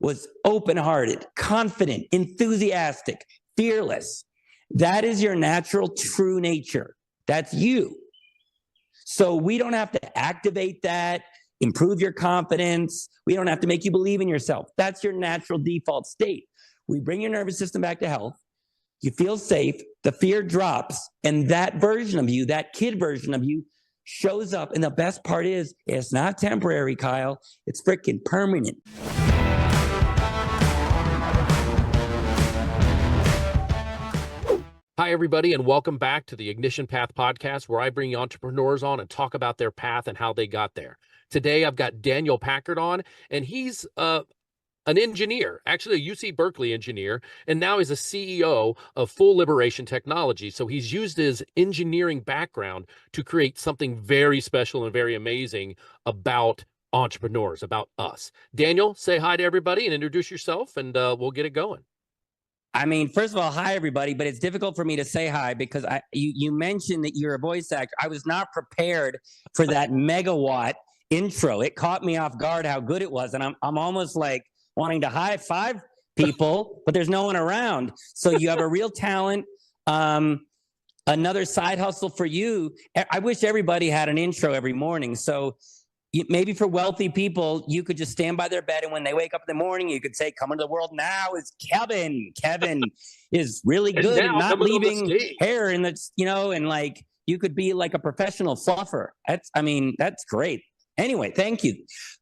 was open-hearted, confident, enthusiastic, fearless. That is your natural, true nature. That's you. So we don't have to activate that, improve your confidence. We don't have to make you believe in yourself. That's your natural default state. We bring your nervous system back to health. You feel safe, the fear drops, and that version of you, that kid version of you, shows up. And the best part is, it's not temporary, Kyle. It's freaking permanent. Hi, everybody, and welcome back to the Ignition Path podcast, where I bring entrepreneurs on and talk about their path and how they got there. Today, I've got Daniel Packard on, and he's an engineer, actually a UC Berkeley engineer, and now he's a CEO of Full Liberation Technology. So he's used his engineering background to create something very special and very amazing about entrepreneurs, about us. Daniel, say hi to everybody and introduce yourself, and we'll get it going. I mean, first of all, hi, everybody, but it's difficult for me to say hi because you mentioned that you're a voice actor. I was not prepared for that megawatt intro. It caught me off guard how good it was, and I'm almost like wanting to high five people, but there's no one around. So you have a real talent. Another side hustle for you. I wish everybody had an intro every morning. So maybe for wealthy people, you could just stand by their bed, and when they wake up in the morning, you could say, "Come into the world now is Kevin. Kevin is really good and not leaving hair in the, and like you could be like a professional fluffer." That's great. Anyway, thank you.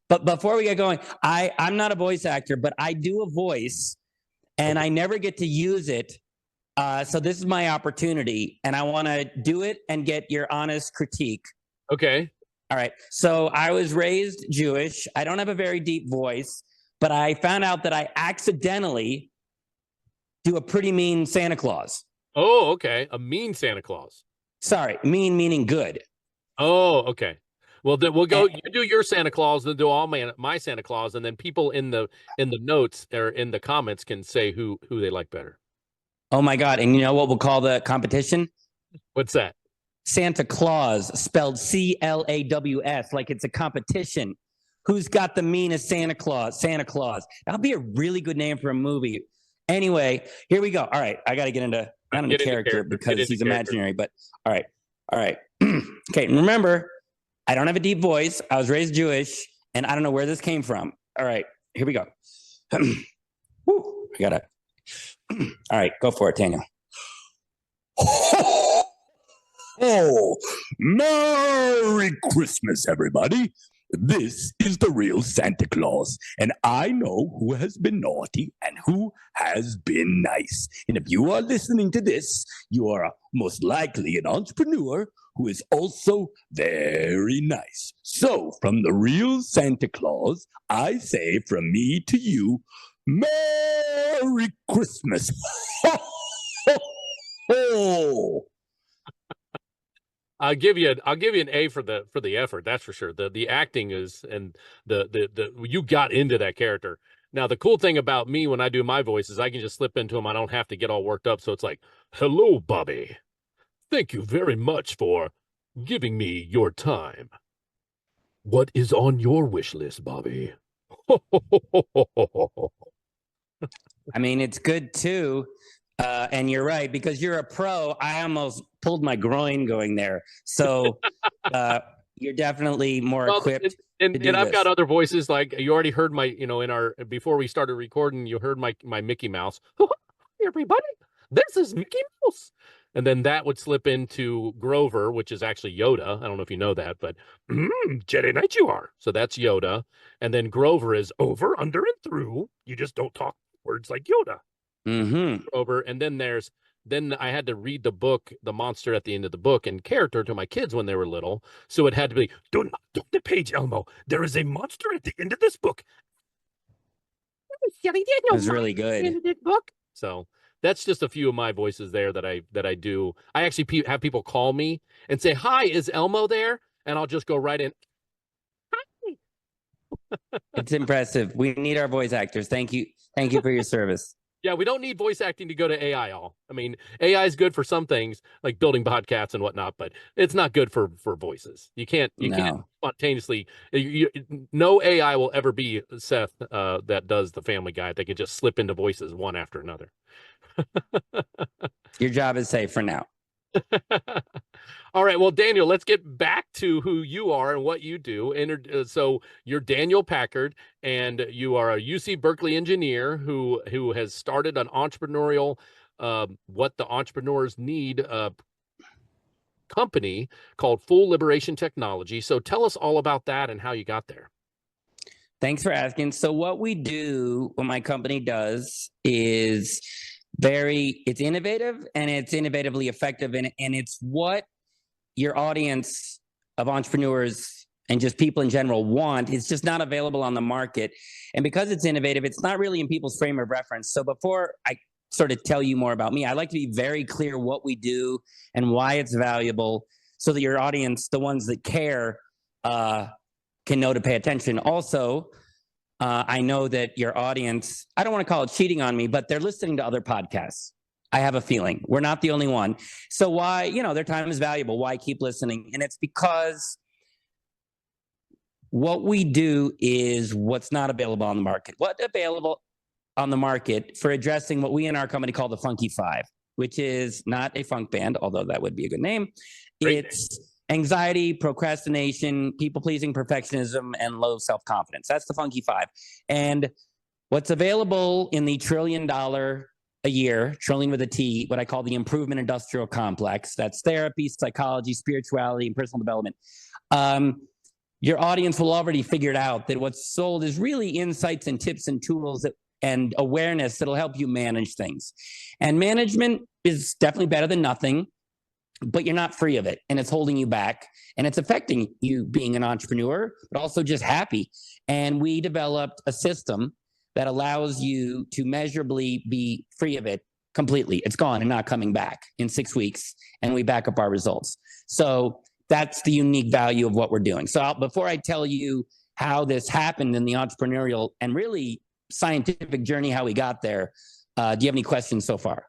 But before we get going, I'm not a voice actor, but I do a voice, and I never get to use it. So this is my opportunity, and I want to do it and get your honest critique. Okay. All right. So I was raised Jewish. I don't have a very deep voice, but I found out that I accidentally do a pretty mean Santa Claus. Oh, okay. A mean Santa Claus. Sorry, mean meaning good. Oh, okay. Well, then we'll go. You do your Santa Claus, then do all my Santa Claus, and then people in the notes or in the comments can say who they like better. Oh my God! And you know what we'll call the competition? What's that? Santa Claus, spelled C-L-A-W-S, like it's a competition. Who's got the meanest Santa Claus? Santa Claus. That'll be a really good name for a movie. Anyway, here we go. All right, I got to get into character because he's imaginary. But all right. Okay, and remember, I don't have a deep voice. I was raised Jewish, and I don't know where this came from. All right, here we go. Woo, I got it. All right, go for it, Daniel. Oh, Merry Christmas, everybody. This is the real Santa Claus, and I know who has been naughty and who has been nice. And if you are listening to this, you are most likely an entrepreneur who is also very nice. So, from the real Santa Claus, I say from me to you, Merry Christmas. Ho, ho, ho. I'll give you an A for the effort. That's for sure. The acting is, and the you got into that character. Now, the cool thing about me when I do my voice is I can just slip into them. I don't have to get all worked up. So it's like, "Hello, Bobby. Thank you very much for giving me your time. What is on your wish list, Bobby?" I mean, it's good too. And you're right, because you're a pro. I almost pulled my groin going there. So you're definitely more equipped. And I've got other voices, like you already heard my, before we started recording, you heard my Mickey Mouse. "Hey, everybody, this is Mickey Mouse." And then that would slip into Grover, which is actually Yoda. I don't know if you know that, but Jedi Knight you are. So that's Yoda. And then Grover is over, under, and through. You just don't talk words like Yoda. Mm-hmm. Over, and then I had to read the book, The Monster at the End of the Book, in character to my kids when they were little. So it had to be, "Don't the page, Elmo. There is a monster at the end of this book." It was really good. Book. So that's just a few of my voices there that I do. I actually have people call me and say, "Hi, is Elmo there?" And I'll just go right in. Hi. It's impressive. We need our voice actors. Thank you for your service. Yeah, we don't need voice acting to go to AI. I mean, AI is good for some things like building podcasts and whatnot, but it's not good for voices. You can't No. spontaneously. No AI will ever be Seth that does the Family Guy. They can just slip into voices one after another. Your job is safe for now. All right, well, Daniel, let's get back to who you are and what you do. So you're Daniel Packard, and you are a UC Berkeley engineer who has started an entrepreneurial, what the entrepreneurs need company called Full Liberation Technology. So tell us all about that and how you got there. Thanks for asking. So what my company does is it's innovative and it's innovatively effective, and it's what your audience of entrepreneurs and just people in general want. It's just not available on the market. And because it's innovative, it's not really in people's frame of reference. So before I sort of tell you more about me, I like to be very clear what we do and why it's valuable so that your audience, the ones that care, can know to pay attention. Also, I know that your audience, I don't want to call it cheating on me, but they're listening to other podcasts. I have a feeling we're not the only one. So why, their time is valuable. Why keep listening? And it's because what we do is what's not available on the market. What's available on the market for addressing what we in our company call the Funky Five, which is not a funk band, although that would be a good name. Great. It's anxiety, procrastination, people-pleasing, perfectionism, and low self-confidence. That's the Funky Five. And what's available in the $1 trillion a year, trillion with a T, what I call the improvement industrial complex. That's therapy, psychology, spirituality, and personal development. Your audience will already figured out that what's sold is really insights and tips and tools and awareness that'll help you manage things. And management is definitely better than nothing, but you're not free of it, and it's holding you back, and it's affecting you being an entrepreneur, but also just happy. And we developed a system that allows you to measurably be free of it completely. It's gone and not coming back in 6 weeks, and we back up our results. So that's the unique value of what we're doing. So before I tell you how this happened in the entrepreneurial and really scientific journey, how we got there, do you have any questions so far?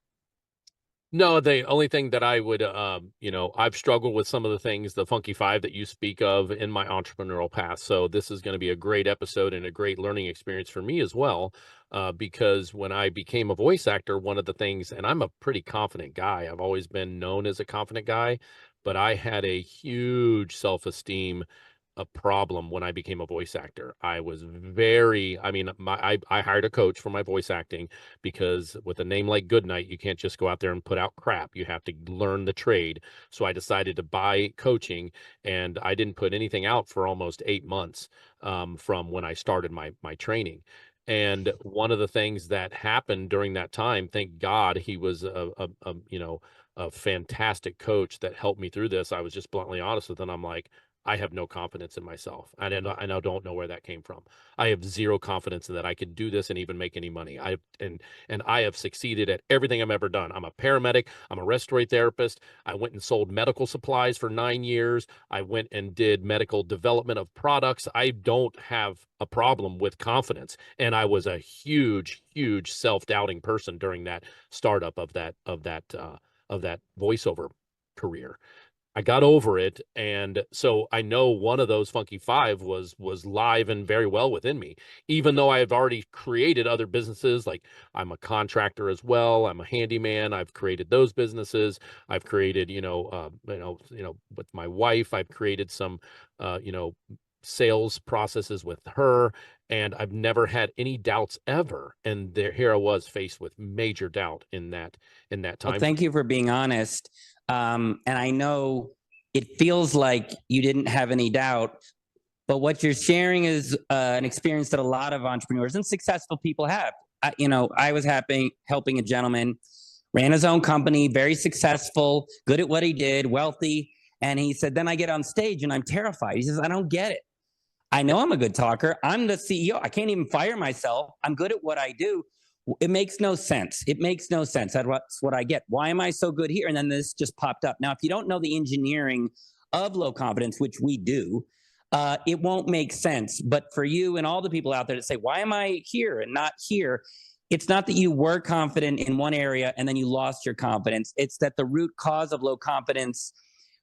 No, the only thing that I would, I've struggled with some of the things, the Funky Five that you speak of in my entrepreneurial path. So this is going to be a great episode and a great learning experience for me as well, because when I became a voice actor, one of the things, and I'm a pretty confident guy, I've always been known as a confident guy, but I had a huge self-esteem a problem when I became a voice actor. I was I hired a coach for my voice acting because with a name like Goodknight, you can't just go out there and put out crap. You have to learn the trade. So I decided to buy coaching, and I didn't put anything out for almost 8 months from when I started my training. And one of the things that happened during that time, thank God, he was a fantastic coach that helped me through this. I was just bluntly honest with him. I'm like, I have no confidence in myself. I don't know where that came from. I have zero confidence in that I could do this and even make any money. I have succeeded at everything I've ever done. I'm a paramedic. I'm a respiratory therapist. I went and sold medical supplies for 9 years. I went and did medical development of products. I don't have a problem with confidence. And I was a huge, huge self-doubting person during that startup of that voiceover career. I got over it, and so I know one of those Funky Five was live and very well within me, even though I have already created other businesses. Like I'm a contractor as well. I'm a handyman. I've created those businesses. I've created, with my wife, I've created some, sales processes with her, and I've never had any doubts ever. And here I was faced with major doubt in that time. Well, thank you for being honest. And I know it feels like you didn't have any doubt, but what you're sharing is an experience that a lot of entrepreneurs and successful people have. I was helping a gentleman, ran his own company, very successful, good at what he did, wealthy. And he said, then I get on stage and I'm terrified. He says, I don't get it. I know I'm a good talker. I'm the CEO. I can't even fire myself. I'm good at what I do. It makes no sense. It makes no sense. That's what I get. Why am I so good here? And then this just popped up. Now, if you don't know the engineering of low confidence, which we do, it won't make sense. But for you and all the people out there that say, why am I here and not here? it's not that you were confident in one area and then you lost your confidence. It's that the root cause of low confidence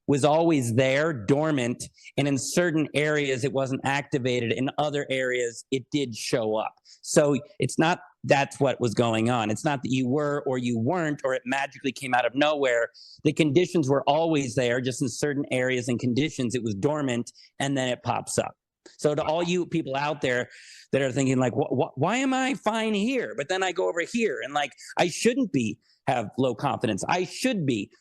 was always there, dormant, and in certain areas it wasn't activated. In other areas, it did show up. So it's not that's what was going on. It's not that you were or you weren't, or it magically came out of nowhere. The conditions were always there, just in certain areas and conditions, it was dormant, and then it pops up. So to all you people out there that are thinking like, why am I fine here? But then I go over here and like, I shouldn't have low confidence. I should be.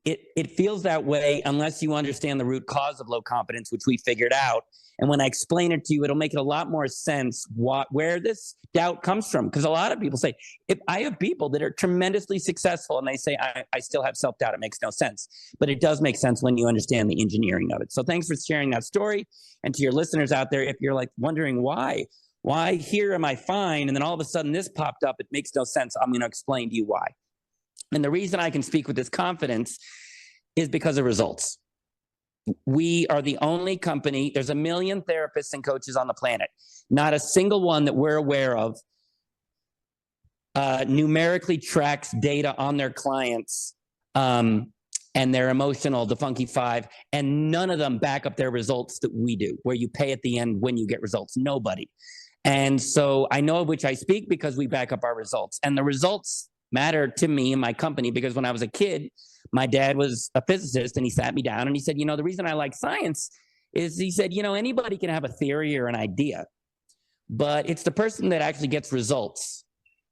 It feels that way unless you understand the root cause of low confidence, which we figured out. And when I explain it to you, it'll make it a lot more sense where this doubt comes from. Because a lot of people say, if I have people that are tremendously successful and they say, I still have self-doubt, it makes no sense. But it does make sense when you understand the engineering of it. So thanks for sharing that story. And to your listeners out there, if you're like wondering why here am I fine? And then all of a sudden this popped up, it makes no sense. I'm going to explain to you why. And the reason I can speak with this confidence is because of results. We are the only company, there's 1 million therapists and coaches on the planet. Not a single one that we're aware of numerically tracks data on their clients and their emotional, the Funky Five, and none of them back up their results that we do, where you pay at the end when you get results. Nobody. And so I know of which I speak because we back up our results. And the results matter to me and my company because when I was a kid, my dad was a physicist and he sat me down and he said, the reason I like science is he said, anybody can have a theory or an idea, but it's the person that actually gets results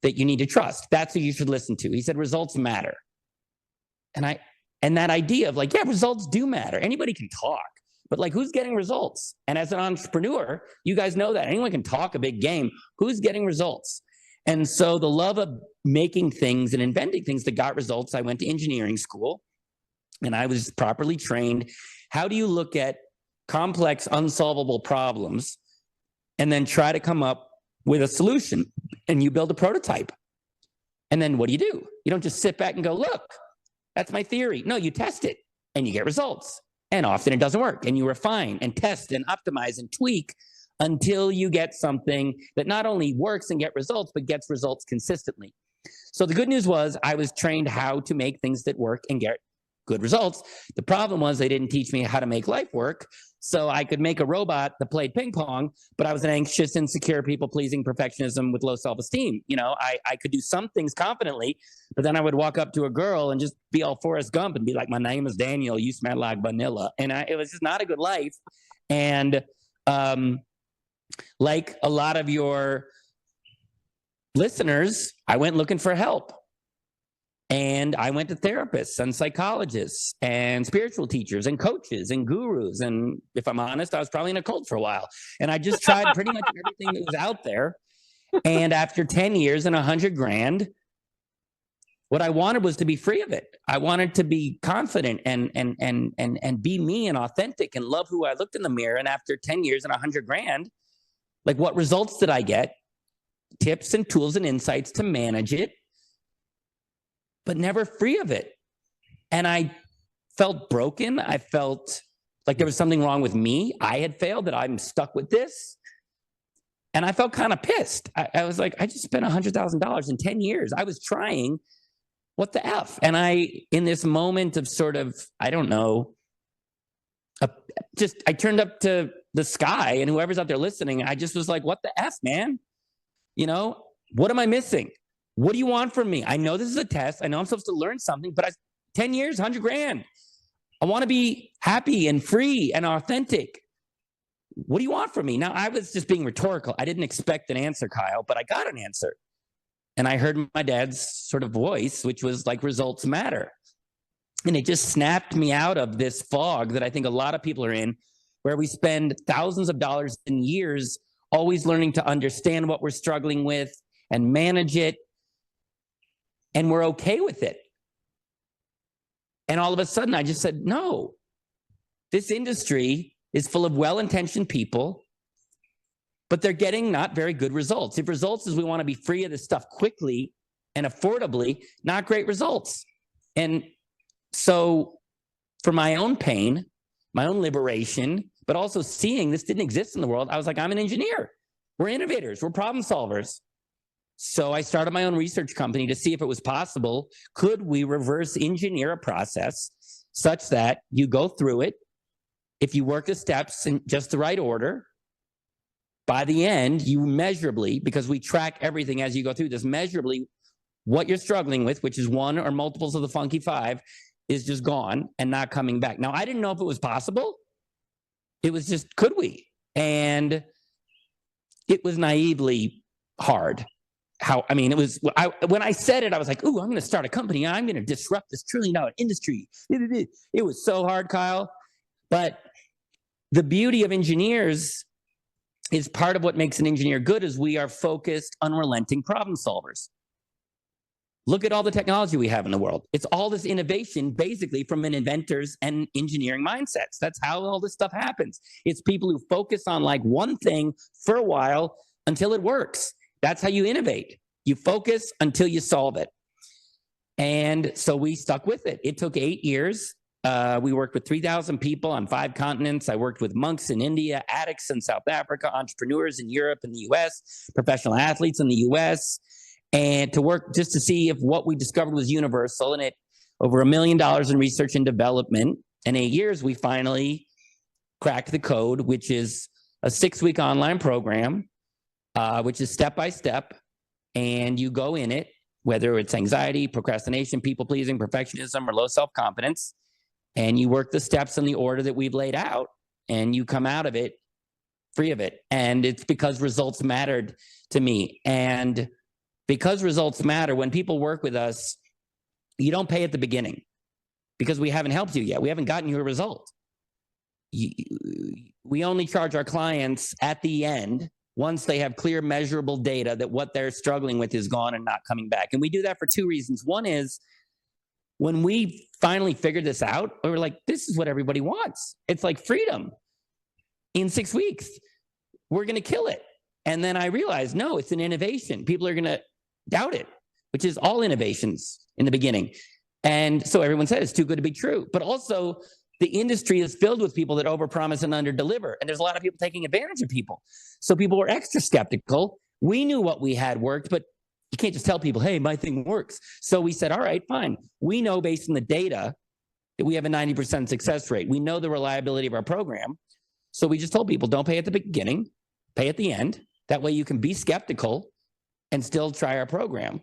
that you need to trust. That's who you should listen to. He said, results matter. And that idea of like, yeah, results do matter. Anybody can talk, but like who's getting results? And as an entrepreneur, you guys know that anyone can talk a big game. Who's getting results? And so the love of making things and inventing things that got results, I went to engineering school and I was properly trained. How do you look at complex, unsolvable problems and then try to come up with a solution? And you build a prototype. And then what do? You don't just sit back and go, look, that's my theory. No, you test it and you get results. And often it doesn't work. And you refine and test and optimize and tweak until you get something that not only works and get results, but gets results consistently. So the good news was I was trained how to make things that work and get good results. The problem was they didn't teach me how to make life work. So I could make a robot that played ping pong, but I was an anxious, insecure, people-pleasing perfectionism with low self-esteem. I could do some things confidently, but then I would walk up to a girl and just be all Forrest Gump and be like, my name is Daniel, you smell like vanilla. And it was just not a good life. And like a lot of your listeners, I went looking for help. And I went to therapists and psychologists and spiritual teachers and coaches and gurus. And if I'm honest, I was probably in a cult for a while. And I just tried pretty much everything that was out there. And after 10 years and $100,000, what I wanted was to be free of it. I wanted to be confident and be me and authentic and love who I looked in the mirror. And after 10 years and $100,000, like what results did I get? Tips and tools and insights to manage it, but never free of it. And I felt broken. I felt like there was something wrong with me. I had failed, that I'm stuck with this. And I felt kind of pissed. I was like, I just spent $100,000 in 10 years. I was trying. What the F? And in this moment of sort of, I don't know, I turned up to the sky, and whoever's out there listening, I just was like, what the F, man? What am I missing? What do you want from me? I know this is a test. I know I'm supposed to learn something, but 10 years, $100,000. I want to be happy and free and authentic. What do you want from me? Now, I was just being rhetorical. I didn't expect an answer, Kyle, but I got an answer. And I heard my dad's sort of voice, which was like, results matter. And it just snapped me out of this fog that I think a lot of people are in, where we spend thousands of dollars in years always learning to understand what we're struggling with and manage it. And we're okay with it. And all of a sudden, I just said, no, this industry is full of well-intentioned people, but they're getting not very good results. If results is we want to be free of this stuff quickly and affordably, not great results. And so for my own pain, my own liberation, but also seeing this didn't exist in the world, I was like, I'm an engineer. We're innovators. We're problem solvers. So I started my own research company to see if it was possible. Could we reverse engineer a process such that you go through it, if you work the steps in just the right order, by the end, you measurably, because we track everything as you go through this, measurably what you're struggling with, which is one or multiples of the funky five, is just gone and not coming back. Now, I didn't know if it was possible. It was just, could we? And it was naively hard. When I said it, I was like, ooh, I'm going to start a company. I'm going to disrupt this $1 trillion industry. It was so hard, Kyle. But the beauty of engineers is part of what makes an engineer good is we are focused, unrelenting problem solvers. Look at all the technology we have in the world. It's all this innovation basically from an inventor's and engineering mindsets. That's how all this stuff happens. It's people who focus on like one thing for a while until it works. That's how you innovate. You focus until you solve it. And so we stuck with it. It took 8 years. We worked with 3,000 people on 5 continents. I worked with monks in India, addicts in South Africa, entrepreneurs in Europe and the US, professional athletes in the US, and to work just to see if what we discovered was universal. And it over $1 million in research and development. In 8 years, we finally cracked the code, which is a 6-week online program, which is step-by-step, and you go in it, whether it's anxiety, procrastination, people-pleasing, perfectionism, or low self-confidence, and you work the steps in the order that we've laid out, and you come out of it free of it. And it's because results mattered to me. And because results matter, when people work with us, you don't pay at the beginning because we haven't helped you yet. We haven't gotten you a result. We only charge our clients at the end once they have clear, measurable data that what they're struggling with is gone and not coming back. And we do that for 2 reasons. One is when we finally figured this out, we were like, this is what everybody wants. It's like freedom. In 6 weeks, we're going to kill it. And then I realized, no, it's an innovation. People are going to doubt it, which is all innovations in the beginning. And so everyone said it's too good to be true. But also, the industry is filled with people that overpromise and underdeliver. And there's a lot of people taking advantage of people. So people were extra skeptical. We knew what we had worked, but you can't just tell people, hey, my thing works. So we said, all right, fine. We know based on the data that we have a 90% success rate. We know the reliability of our program. So we just told people, don't pay at the beginning, pay at the end. That way you can be skeptical and still try our program.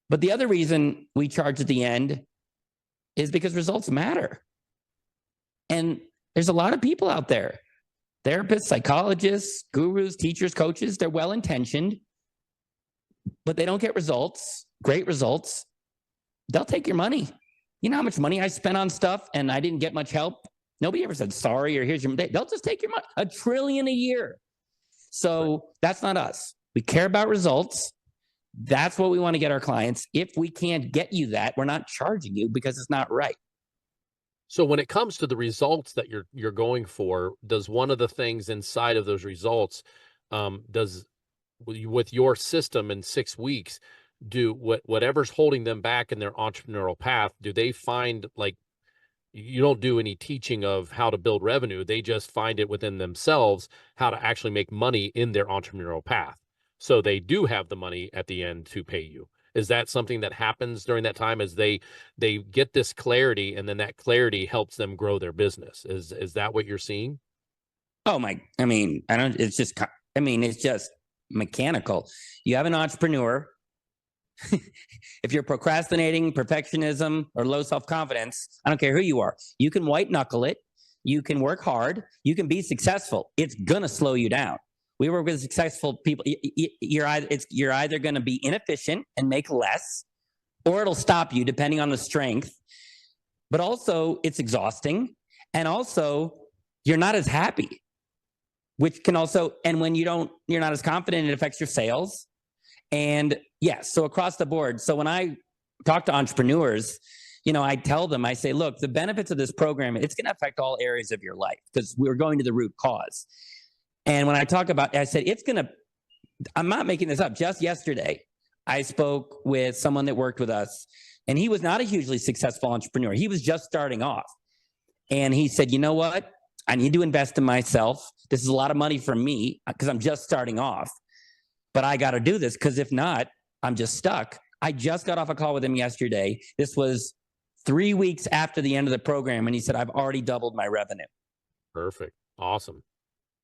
But the other reason we charge at the end is because results matter. And there's a lot of people out there, therapists, psychologists, gurus, teachers, coaches, they're well-intentioned, but they don't get results, great results. They'll take your money. You know how much money I spent on stuff and I didn't get much help? Nobody ever said, sorry, or here's your money. They'll just take your money, $1 trillion a year. So that's not us. We care about results. That's what we want to get our clients. If we can't get you that, we're not charging you because it's not right. So when it comes to the results that you're going for, does one of the things inside of those results, with your system in 6 weeks, do whatever's holding them back in their entrepreneurial path, do they find, like, you don't do any teaching of how to build revenue, they just find it within themselves how to actually make money in their entrepreneurial path, so they do have the money at the end to pay you? Is that something that happens during that time as they get this clarity, and then that clarity helps them grow their business? Is that what you're seeing? It's just mechanical. You have an entrepreneur. If you're procrastinating, perfectionism, or low self-confidence, I don't care who you are. You can white knuckle it. You can work hard. You can be successful. It's going to slow you down. We work with successful people. You're either going to be inefficient and make less, or it'll stop you depending on the strength. But also, it's exhausting, and also you're not as happy, which can also. And when you're not as confident, it affects your sales. And yes, so across the board. So when I talk to entrepreneurs, I tell them, I say, look, the benefits of this program, it's going to affect all areas of your life because we're going to the root cause. And when I talk about, I said, I'm not making this up. Just yesterday, I spoke with someone that worked with us, and he was not a hugely successful entrepreneur. He was just starting off. And he said, you know what? I need to invest in myself. This is a lot of money for me because I'm just starting off. but I got to do this because if not, I'm just stuck. I just got off a call with him yesterday. This was 3 weeks after the end of the program, and he said, I've already doubled my revenue. Perfect. Awesome.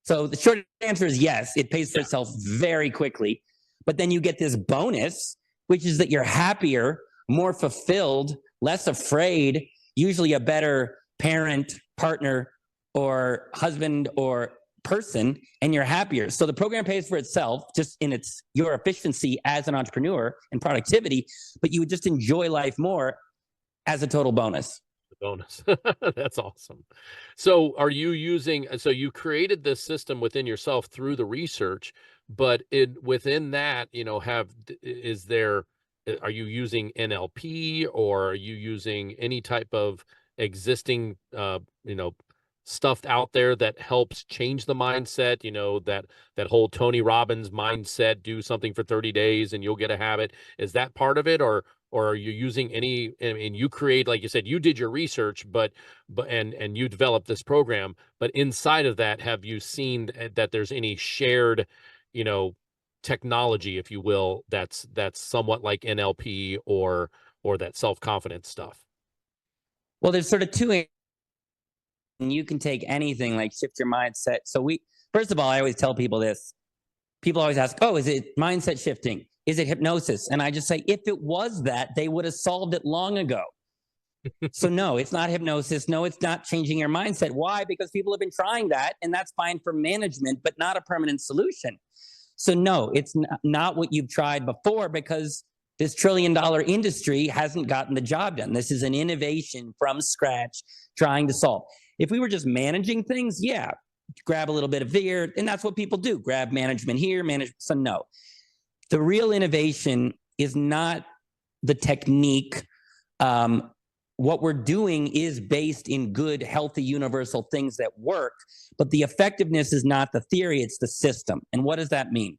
So the short answer is yes, it pays for itself very quickly. But then you get this bonus, which is that you're happier, more fulfilled, less afraid, usually a better parent, partner, or husband or person, and you're happier. So the program pays for itself just in your efficiency as an entrepreneur and productivity, but you would just enjoy life more as a total bonus. Bonus. That's awesome. So so you created this system within yourself through the research, but within that, are you using NLP, or are you using any type of existing, stuff out there that helps change the mindset, that whole Tony Robbins mindset, do something for 30 days and you'll get a habit? Is that part of it? Or are you using any, and you create, like you said, you did your research, and you developed this program, but inside of that, have you seen that there's any shared, technology, if you will, that's somewhat like NLP or that self-confidence stuff? Well, there's sort of two, and you can take anything like shift your mindset. So first of all, I always tell people this. People always ask, oh, is it mindset shifting? Is it hypnosis? And I just say, if it was that, they would have solved it long ago. So no, it's not hypnosis. No, it's not changing your mindset. Why? Because people have been trying that, and that's fine for management, but not a permanent solution. So no, it's not what you've tried before, because this $1 trillion industry hasn't gotten the job done. This is an innovation from scratch trying to solve. If we were just managing things, yeah, grab a little bit of here, and that's what people do. Grab management here, so no. The real innovation is not the technique. What we're doing is based in good, healthy, universal things that work, but the effectiveness is not the theory, it's the system. And what does that mean?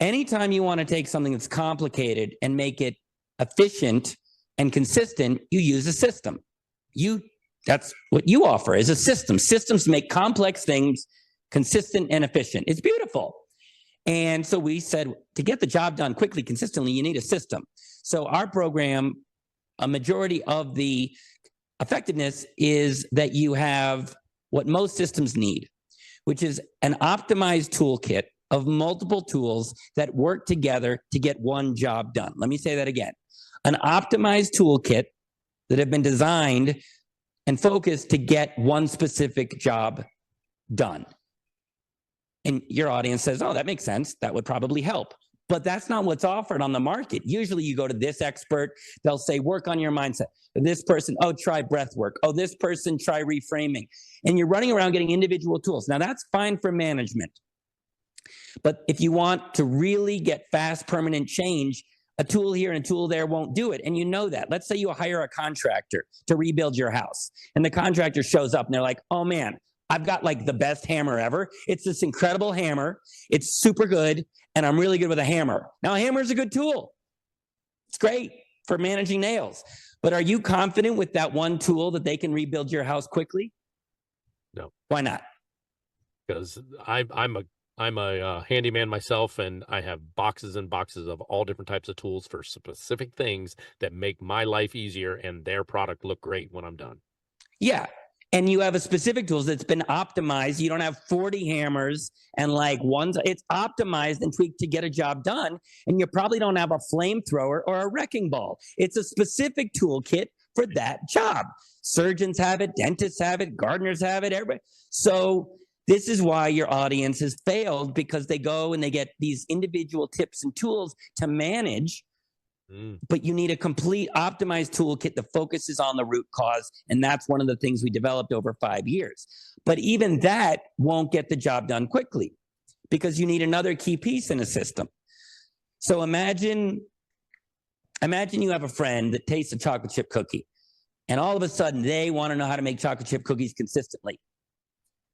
Anytime you want to take something that's complicated and make it efficient and consistent, you use a system. That's what you offer, is a system. Systems make complex things consistent and efficient. It's beautiful. And so we said, to get the job done quickly, consistently, you need a system. So our program, a majority of the effectiveness is that you have what most systems need, which is an optimized toolkit of multiple tools that work together to get one job done. Let me say that again. An optimized toolkit that have been designed and focused to get one specific job done. And your audience says, oh, that makes sense. That would probably help. But that's not what's offered on the market. Usually you go to this expert, they'll say, work on your mindset. This person, oh, try breath work. Oh, this person, try reframing. And you're running around getting individual tools. Now that's fine for management. But if you want to really get fast, permanent change, a tool here and a tool there won't do it. And you know that. Let's say you hire a contractor to rebuild your house. And the contractor shows up and they're like, oh man, I've got like the best hammer ever. It's this incredible hammer. It's super good. And I'm really good with a hammer. Now, a hammer is a good tool. It's great for managing nails. But are you confident with that one tool that they can rebuild your house quickly? No. Why not? Because I'm a handyman myself, and I have boxes and boxes of all different types of tools for specific things that make my life easier and their product look great when I'm done. Yeah. And you have a specific tools that's been optimized. You don't have 40 hammers and like ones. It's optimized and tweaked to get a job done. And you probably don't have a flamethrower or a wrecking ball. It's a specific toolkit for that job. Surgeons have it, dentists have it, gardeners have it, everybody. So this is why your audience has failed, because they go and they get these individual tips and tools to manage. But you need a complete optimized toolkit that focuses on the root cause. And that's one of the things we developed over 5 years. But even that won't get the job done quickly, because you need another key piece in a system. So imagine you have a friend that tastes a chocolate chip cookie, and all of a sudden they want to know how to make chocolate chip cookies consistently.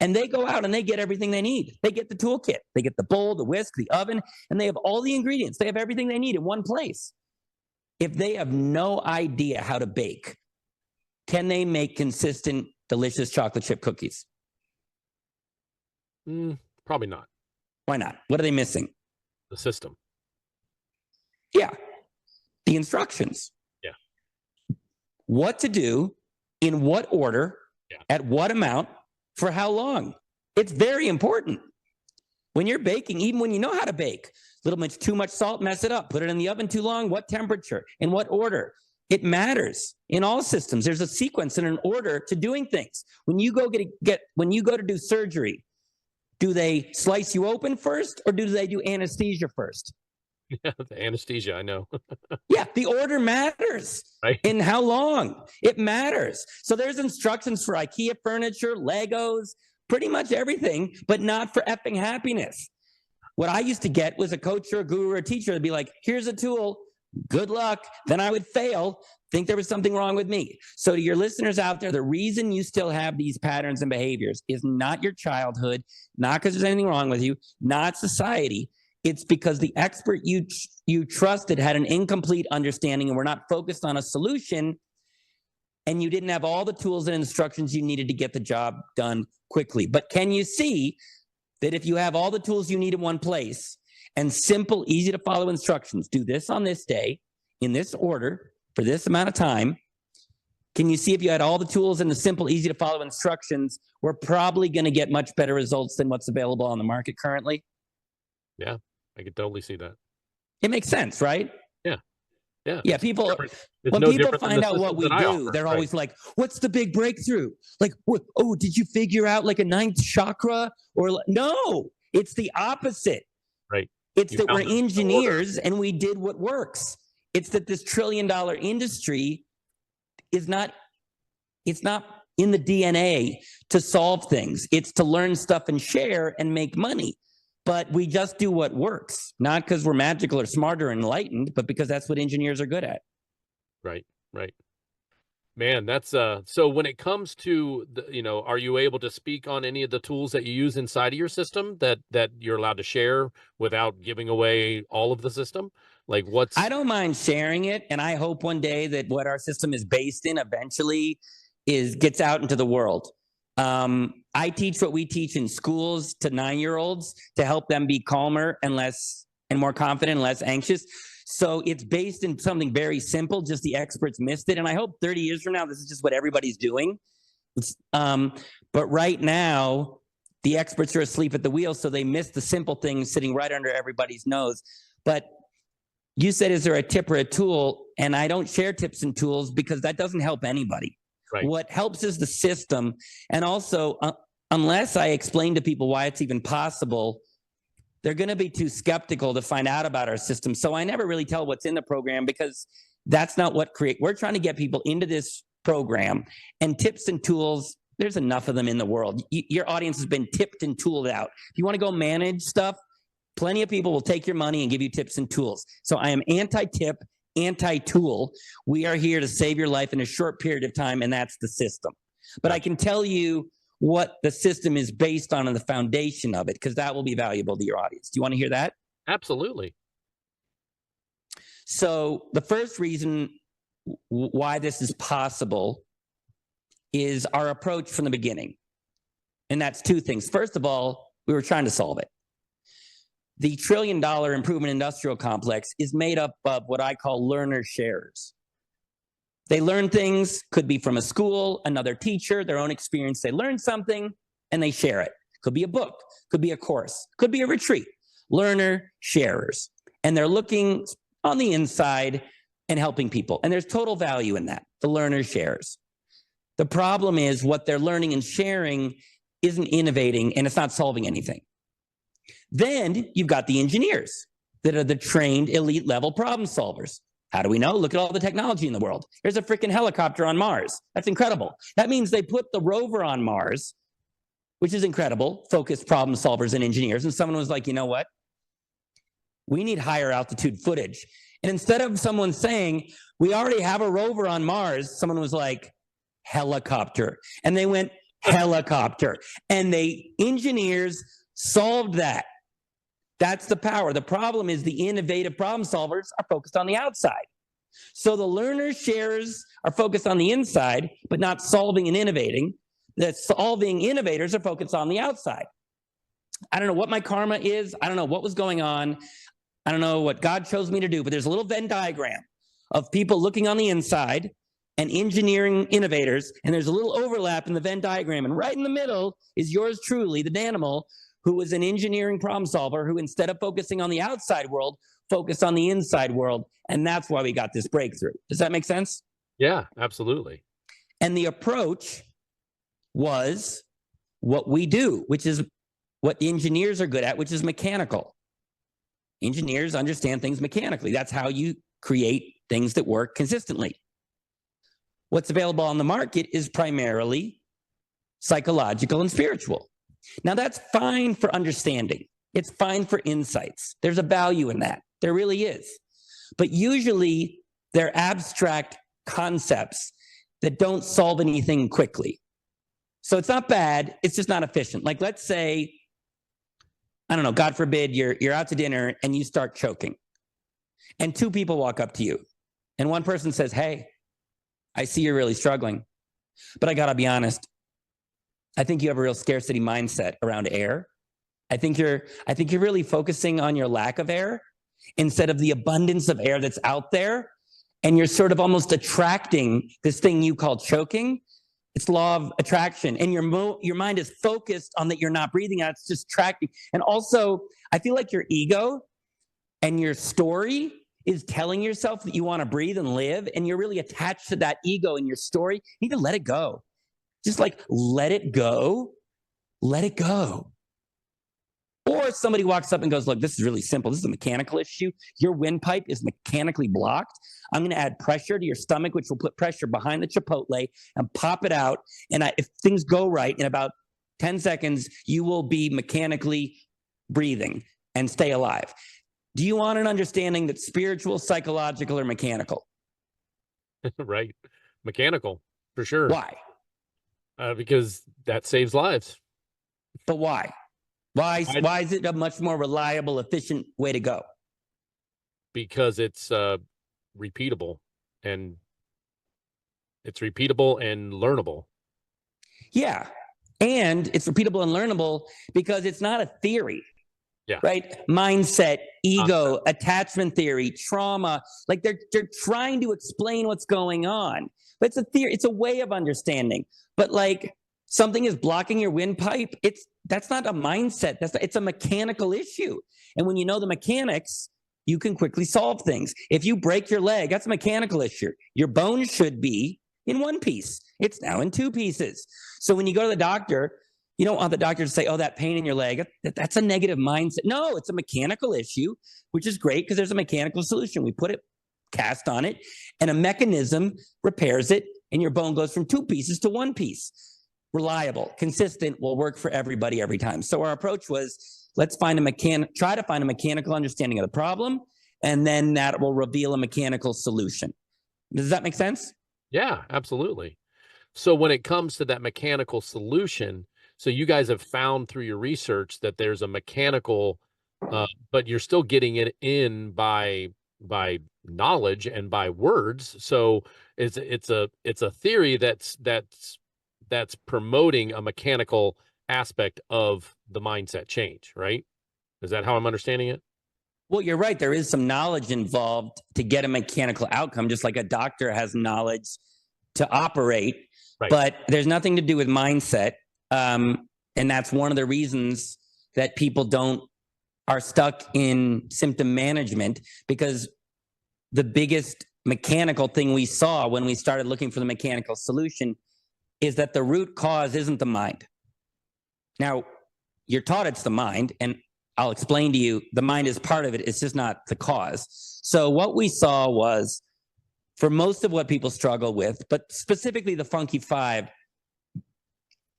And they go out and they get everything they need. They get the toolkit. They get the bowl, the whisk, the oven, and they have all the ingredients. They have everything they need in one place. If they have no idea how to bake, can they make consistent, delicious chocolate chip cookies? Probably not. Why not? What are they missing? The system. Yeah. The instructions. Yeah. What to do, in what order, at what amount, for how long. It's very important. When you're baking, even when you know how to bake, little much too much salt, mess it up. Put it in the oven too long, what temperature, in what order. It matters in all systems. There's a sequence and an order to doing things. When you go when you go to do surgery, do they slice you open first or do they do anesthesia first? Yeah, the anesthesia, I know. Yeah, the order matters. Right. In how long? It matters. So there's instructions for IKEA furniture, Legos, pretty much everything, but not for effing happiness. What I used to get was a coach or a guru or a teacher to be like, here's a tool, good luck. Then I would fail, think there was something wrong with me. So to your listeners out there, the reason you still have these patterns and behaviors is not your childhood, not because there's anything wrong with you, not society. It's because the expert you trusted had an incomplete understanding and were not focused on a solution, and you didn't have all the tools and instructions you needed to get the job done quickly. But can you see that if you have all the tools you need in one place and simple, easy to follow instructions, do this on this day, in this order, for this amount of time, can you see if you had all the tools and the simple, easy to follow instructions, we're probably going to get much better results than what's available on the market currently? Yeah, I could totally see that. It makes sense, right? Yeah. Yeah. Yeah, people, when no people different than find the out what we systems that I do, offer, they're right? always like, what's the big breakthrough? Like, oh, did you figure out like a ninth chakra? Or no, it's the opposite. Right. It's You that we're found the order. engineers and we did what works. It's that this $1 trillion industry is not, it's not in the DNA to solve things. It's to learn stuff and share and make money. But we just do what works, not because we're magical or smart or enlightened, but because that's what engineers are good at. Right. Right. Man, that's so when it comes to the, are you able to speak on any of the tools that you use inside of your system that you're allowed to share without giving away all of the system? Like I don't mind sharing it, and I hope one day that what our system is based in eventually gets out into the world. I teach what we teach in schools to 9-year-olds to help them be calmer and more confident and less anxious. So it's based in something very simple, just the experts missed it. And I hope 30 years from now, this is just what everybody's doing. But right now, the experts are asleep at the wheel, so they miss the simple things sitting right under everybody's nose. But you said, is there a tip or a tool? And I don't share tips and tools because that doesn't help anybody. Right. What helps is the system. And also, unless I explain to people why it's even possible, they're going to be too skeptical to find out about our system. So I never really tell what's in the program because that's not what we're trying to get people into this program. And tips and tools, there's enough of them in the world. Your audience has been tipped and tooled out. If you want to go manage stuff, plenty of people will take your money and give you tips and tools. So I am anti-tip, anti-tool. We are here to save your life in a short period of time, and that's the system. But I can tell you what the system is based on and the foundation of it, because that will be valuable to your audience. Do you want to hear that? Absolutely. So the first reason why this is possible is our approach from the beginning. And that's two things. First of all, we were trying to solve it. The $1 trillion improvement industrial complex is made up of what I call learner sharers. They learn things, could be from a school, another teacher, their own experience. They learn something and they share it. Could be a book, could be a course, could be a retreat. Learner sharers. And they're looking on the inside and helping people. And there's total value in that, the learner sharers. The problem is what they're learning and sharing isn't innovating and it's not solving anything. Then you've got the engineers that are the trained elite level problem solvers. How do we know? Look at all the technology in the world. There's a freaking helicopter on Mars. That's incredible. That means they put the rover on Mars, which is incredible, focused problem solvers and engineers. And someone was like, you know what? We need higher altitude footage. And instead of someone saying, we already have a rover on Mars, someone was like, helicopter. And they went, helicopter. And engineers solved that. That's the power. The problem is the innovative problem solvers are focused on the outside. So the learner sharers are focused on the inside, but not solving and innovating. The solving innovators are focused on the outside. I don't know what my karma is. I don't know what was going on. I don't know what God chose me to do, but there's a little Venn diagram of people looking on the inside and engineering innovators, and there's a little overlap in the Venn diagram, and right in the middle is yours truly, the Danimal, who was an engineering problem solver who, instead of focusing on the outside world, focused on the inside world, and that's why we got this breakthrough. Does that make sense? Yeah, absolutely. And the approach was what we do, which is what engineers are good at, which is mechanical. Engineers understand things mechanically. That's how you create things that work consistently. What's available on the market is primarily psychological and spiritual. Now, that's fine for understanding. It's fine for insights. There's a value in that. There really is. But usually, they're abstract concepts that don't solve anything quickly. So it's not bad. It's just not efficient. Like, let's say, I don't know, God forbid, you're out to dinner and you start choking. And two people walk up to you. And one person says, hey, I see you're really struggling. But I got to be honest. I think you have a real scarcity mindset around air. I think you're really focusing on your lack of air instead of the abundance of air that's out there. And you're sort of almost attracting this thing you call choking. It's law of attraction. And your mind is focused on that you're not breathing out. It's just tracking. And also, I feel like your ego and your story is telling yourself that you want to breathe and live. And you're really attached to that ego in your story. You need to let it go. Just like, let it go. Let it go. Or somebody walks up and goes, look, this is really simple. This is a mechanical issue. Your windpipe is mechanically blocked. I'm going to add pressure to your stomach, which will put pressure behind the Chipotle and pop it out. And if things go right, in about 10 seconds, you will be mechanically breathing and stay alive. Do you want an understanding that's spiritual, psychological, or mechanical? Right. Mechanical, for sure. Why? Because that saves lives. But why? Why is it a much more reliable, efficient way to go? Because it's repeatable and learnable. Yeah. And it's repeatable and learnable because it's not a theory. Yeah. Right? Mindset, ego, attachment theory, trauma. Like they're trying to explain what's going on. But it's a theory, it's a way of understanding. But like something is blocking your windpipe, that's not a mindset. It's a mechanical issue. And when you know the mechanics, you can quickly solve things. If you break your leg, that's a mechanical issue. Your bone should be in one piece. It's now in two pieces. So when you go to the doctor, you don't want the doctor to say, oh, that pain in your leg, that's a negative mindset. No, it's a mechanical issue, which is great because there's a mechanical solution. We put a cast on it and a mechanism repairs it, and your bone goes from two pieces to one piece. Reliable, consistent, will work for everybody every time. So our approach was, let's try to find a mechanical understanding of the problem, and then that will reveal a mechanical solution. Does that make sense? Yeah, absolutely. So when it comes to that mechanical solution, so you guys have found through your research that there's a mechanical, but you're still getting it in by knowledge and by words. So it's a theory that's promoting a mechanical aspect of the mindset change, right? Is that how I'm understanding it? Well, you're right. There is some knowledge involved to get a mechanical outcome, just like a doctor has knowledge to operate, right. But there's nothing to do with mindset. And that's one of the reasons that people are stuck in symptom management, because the biggest mechanical thing we saw when we started looking for the mechanical solution is that the root cause isn't the mind. Now, you're taught it's the mind, and I'll explain to you, the mind is part of it. It's just not the cause. So what we saw was, for most of what people struggle with, but specifically the Funky Five,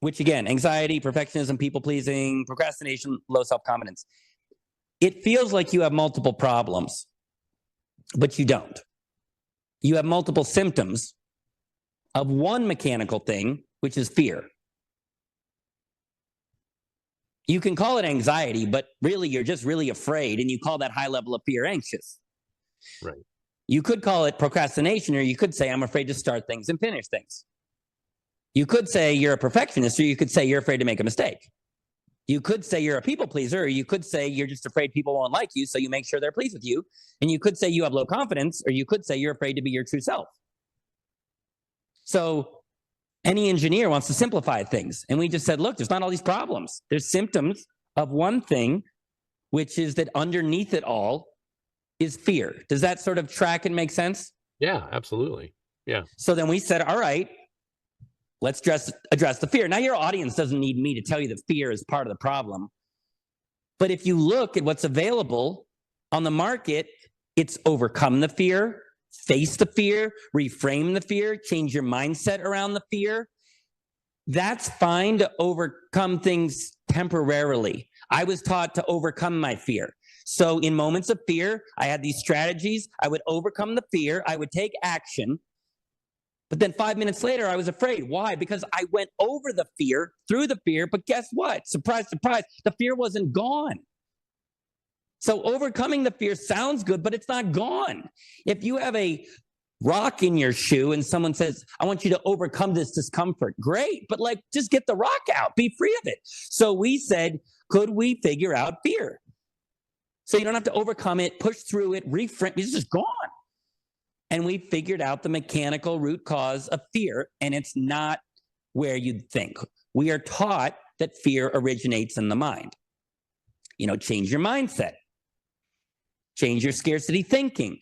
which again, anxiety, perfectionism, people-pleasing, procrastination, low self-confidence, it feels like you have multiple problems, but you don't. You have multiple symptoms of one mechanical thing, which is fear. You can call it anxiety, but really you're just really afraid, and you call that high level of fear anxious. Right. You could call it procrastination, or you could say, I'm afraid to start things and finish things. You could say you're a perfectionist, or you could say you're afraid to make a mistake. You could say you're a people pleaser, or you could say you're just afraid people won't like you, so you make sure they're pleased with you. And you could say you have low confidence, or you could say you're afraid to be your true self. So any engineer wants to simplify things. And we just said, look, there's not all these problems. There's symptoms of one thing, which is that underneath it all is fear. Does that sort of track and make sense? Yeah, absolutely. Yeah. So then we said, all right, let's address the fear. Now, your audience doesn't need me to tell you that fear is part of the problem. But if you look at what's available on the market, it's overcome the fear, face the fear, reframe the fear, change your mindset around the fear. That's fine to overcome things temporarily. I was taught to overcome my fear. So in moments of fear, I had these strategies. I would overcome the fear. I would take action. But then 5 minutes later, I was afraid. Why? Because I went over the fear, through the fear, but guess what? Surprise, surprise, the fear wasn't gone. So overcoming the fear sounds good, but it's not gone. If you have a rock in your shoe and someone says, I want you to overcome this discomfort, great, but like, just get the rock out, be free of it. So we said, could we figure out fear? So you don't have to overcome it, push through it, reframe, it's just gone. And we figured out the mechanical root cause of fear, and it's not where you'd think. We are taught that fear originates in the mind. You know, change your mindset, change your scarcity thinking,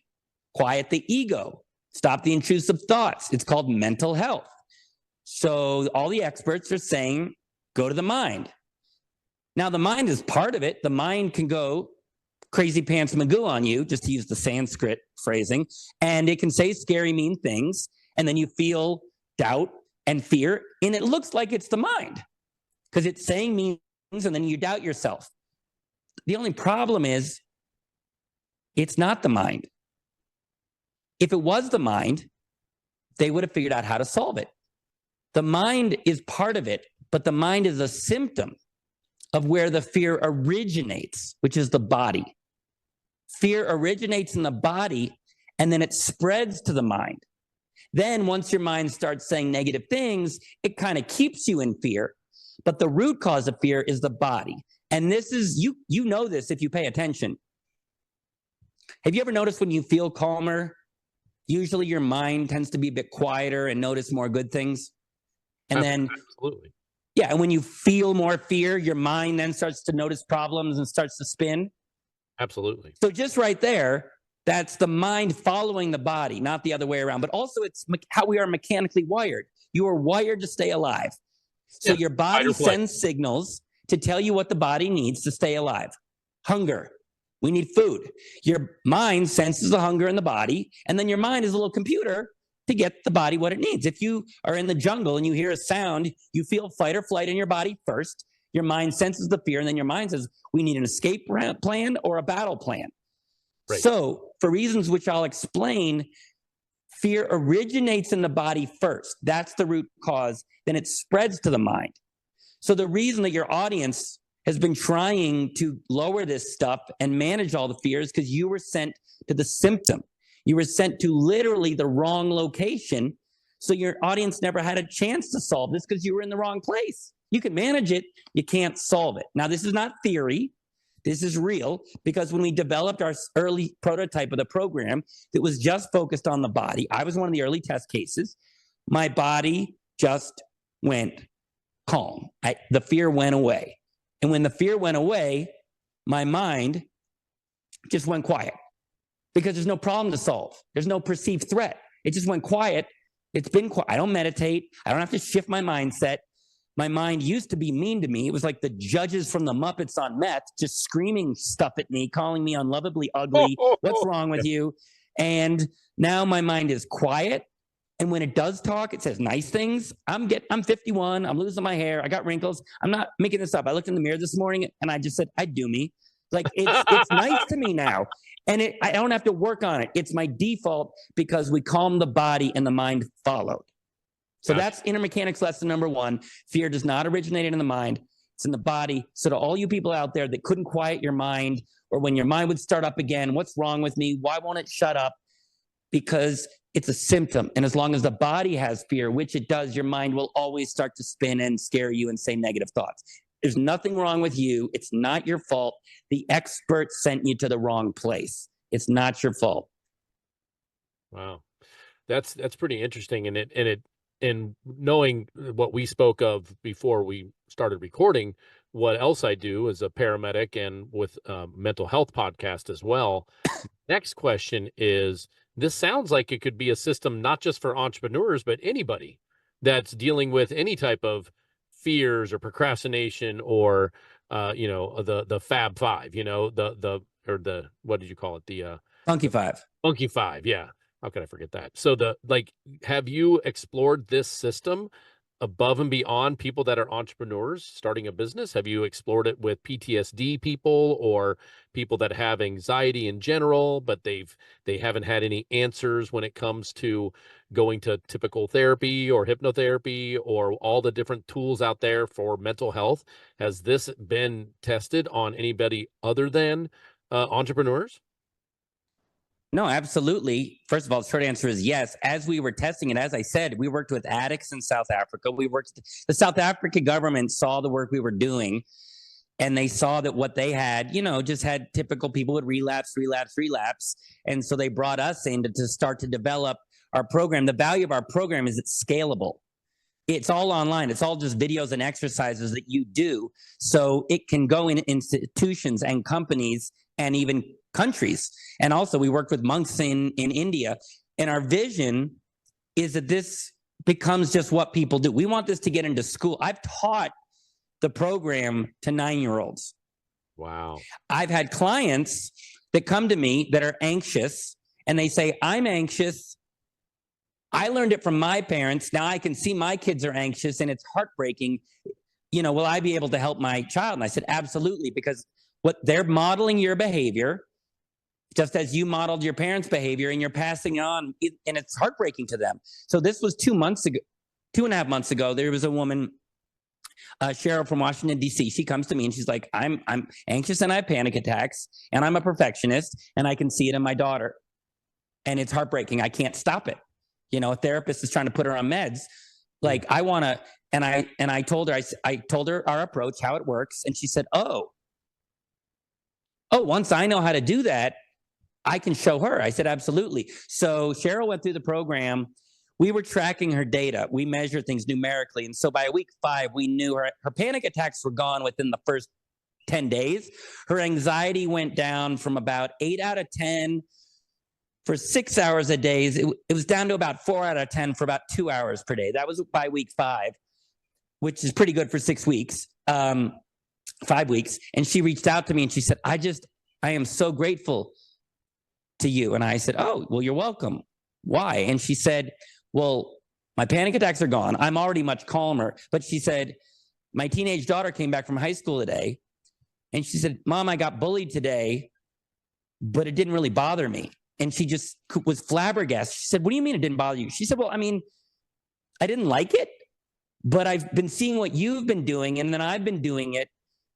quiet the ego, stop the intrusive thoughts. It's called mental health. So all the experts are saying, go to the mind. Now, the mind is part of it. The mind can go crazy pants magoo on you, just to use the Sanskrit phrasing, and it can say scary, mean things, and then you feel doubt and fear, and it looks like it's the mind because it's saying mean things, and then you doubt yourself. The only problem is it's not the mind. If it was the mind, they would have figured out how to solve it. The mind is part of it, but the mind is a symptom of where the fear originates, which is the body. Fear originates in the body, and then it spreads to the mind. Then once your mind starts saying negative things, it kind of keeps you in fear. But the root cause of fear is the body. And this is, you know this if you pay attention. Have you ever noticed when you feel calmer, usually your mind tends to be a bit quieter and notice more good things? And then, absolutely. Yeah, and when you feel more fear, your mind then starts to notice problems and starts to spin. Absolutely. So just right there, that's the mind following the body, not the other way around. But also it's how we are mechanically wired. You are wired to stay alive. So your body sends signals to tell you what the body needs to stay alive. Hunger. We need food. Your mind senses the hunger in the body, and then your mind is a little computer to get the body what it needs. If you are in the jungle and you hear a sound, you feel fight or flight in your body first. Your mind senses the fear, and then your mind says, we need an escape plan or a battle plan. Right. So for reasons which I'll explain, fear originates in the body first. That's the root cause. Then it spreads to the mind. So the reason that your audience has been trying to lower this stuff and manage all the fears because you were sent to the symptom. You were sent to literally the wrong location. So your audience never had a chance to solve this because you were in the wrong place. You can manage it, you can't solve it. Now, this is not theory. This is real, because when we developed our early prototype of the program that was just focused on the body, I was one of the early test cases. My body just went calm. The fear went away. And when the fear went away, my mind just went quiet because there's no problem to solve. There's no perceived threat. It just went quiet. It's been quiet. I don't meditate. I don't have to shift my mindset. My mind used to be mean to me. It was like the judges from the Muppets on meth, just screaming stuff at me, calling me unlovably ugly. What's wrong with you? And now my mind is quiet. And when it does talk, it says nice things. I'm 51. I'm losing my hair. I got wrinkles. I'm not making this up. I looked in the mirror this morning and I just said, I do me. Like it's nice to me now. And I don't have to work on it. It's my default because we calmed the body and the mind followed. So that's inner mechanics lesson number one. Fear does not originate in the mind. It's in the body. So to all you people out there that couldn't quiet your mind, or when your mind would start up again, what's wrong with me? Why won't it shut up? Because it's a symptom. And as long as the body has fear, which it does, your mind will always start to spin and scare you and say negative thoughts. There's nothing wrong with you. It's not your fault. The expert sent you to the wrong place. It's not your fault. Wow. That's pretty interesting. And knowing what we spoke of before we started recording, what else I do as a paramedic and with mental health podcast as well. Next question is, this sounds like it could be a system not just for entrepreneurs, but anybody that's dealing with any type of fears or procrastination or the Fab Five, what did you call it? The Funky Five. Funky Five, yeah. How could I forget that? So have you explored this system above and beyond people that are entrepreneurs starting a business? Have you explored it with PTSD people or people that have anxiety in general, but they haven't had any answers when it comes to going to typical therapy or hypnotherapy or all the different tools out there for mental health? Has this been tested on anybody other than entrepreneurs? No, absolutely. First of all, the short answer is yes. As we were testing it, as I said, we worked with addicts in South Africa. The South African government saw the work we were doing, and they saw that what they had, just had typical people would relapse. And so they brought us in to start to develop our program. The value of our program is it's scalable. It's all online. It's all just videos and exercises that you do. So it can go in institutions and companies and even countries. And also we worked with monks in India. And our vision is that this becomes just what people do. We want this to get into school. I've taught the program to 9-year-olds. Wow. I've had clients that come to me that are anxious and they say, I'm anxious. I learned it from my parents. Now I can see my kids are anxious and it's heartbreaking. Will I be able to help my child? And I said, absolutely, because what they're modeling your behavior, just as you modeled your parents' behavior, and you're passing on, and it's heartbreaking to them. So this was 2.5 months ago. There was a woman, Cheryl from Washington, D.C. She comes to me and she's like, I'm anxious and I have panic attacks and I'm a perfectionist and I can see it in my daughter. And it's heartbreaking. I can't stop it. A therapist is trying to put her on meds. Like I want to, and I told her our approach, how it works. And she said, oh, once I know how to do that, I can show her. I said, absolutely. So Cheryl went through the program. We were tracking her data. We measure things numerically. And so by week 5, we knew her panic attacks were gone within the first 10 days. Her anxiety went down from about 8 out of 10 for 6 hours a day. It was down to about 4 out of 10 for about 2 hours per day. That was by week 5, which is pretty good for 6 weeks, 5 weeks. And she reached out to me and she said, I am so grateful to you. And I said, oh, well, you're welcome. Why? And she said, well, my panic attacks are gone. I'm already much calmer. But she said, my teenage daughter came back from high school today. And she said, Mom, I got bullied today, but it didn't really bother me. And she just was flabbergasted. She said, what do you mean it didn't bother you? She said, well, I didn't like it, but I've been seeing what you've been doing, and then I've been doing it.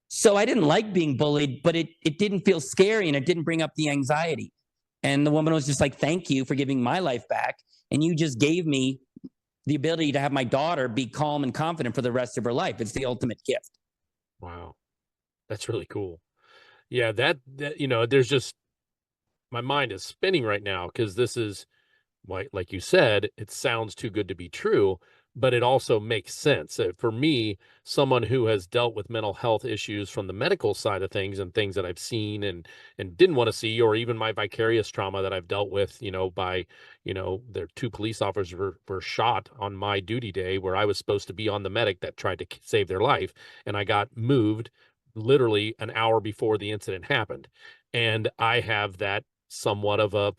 So I didn't like being bullied, but it didn't feel scary and it didn't bring up the anxiety. And the woman was just like, thank you for giving my life back. And you just gave me the ability to have my daughter be calm and confident for the rest of her life. It's the ultimate gift. Wow. That's really cool. Yeah, that there's just, my mind is spinning right now because this is, like you said, it sounds too good to be true, but it also makes sense. For me, someone who has dealt with mental health issues from the medical side of things and things that I've seen and didn't want to see, or even my vicarious trauma that I've dealt with, by, their 2 police officers were shot on my duty day where I was supposed to be on the medic that tried to save their life. And I got moved literally an hour before the incident happened. And I have that somewhat of a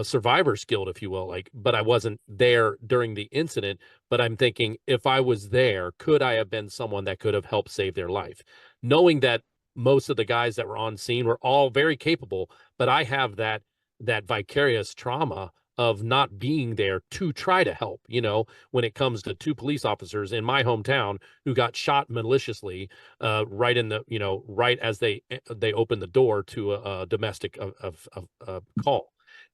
survivor's guilt, if you will, but I wasn't there during the incident. But I'm thinking, if I was there, could I have been someone that could have helped save their life? Knowing that most of the guys that were on scene were all very capable, but I have that vicarious trauma of not being there to try to help, when it comes to 2 police officers in my hometown who got shot maliciously, right in the, right as they opened the door to a domestic call.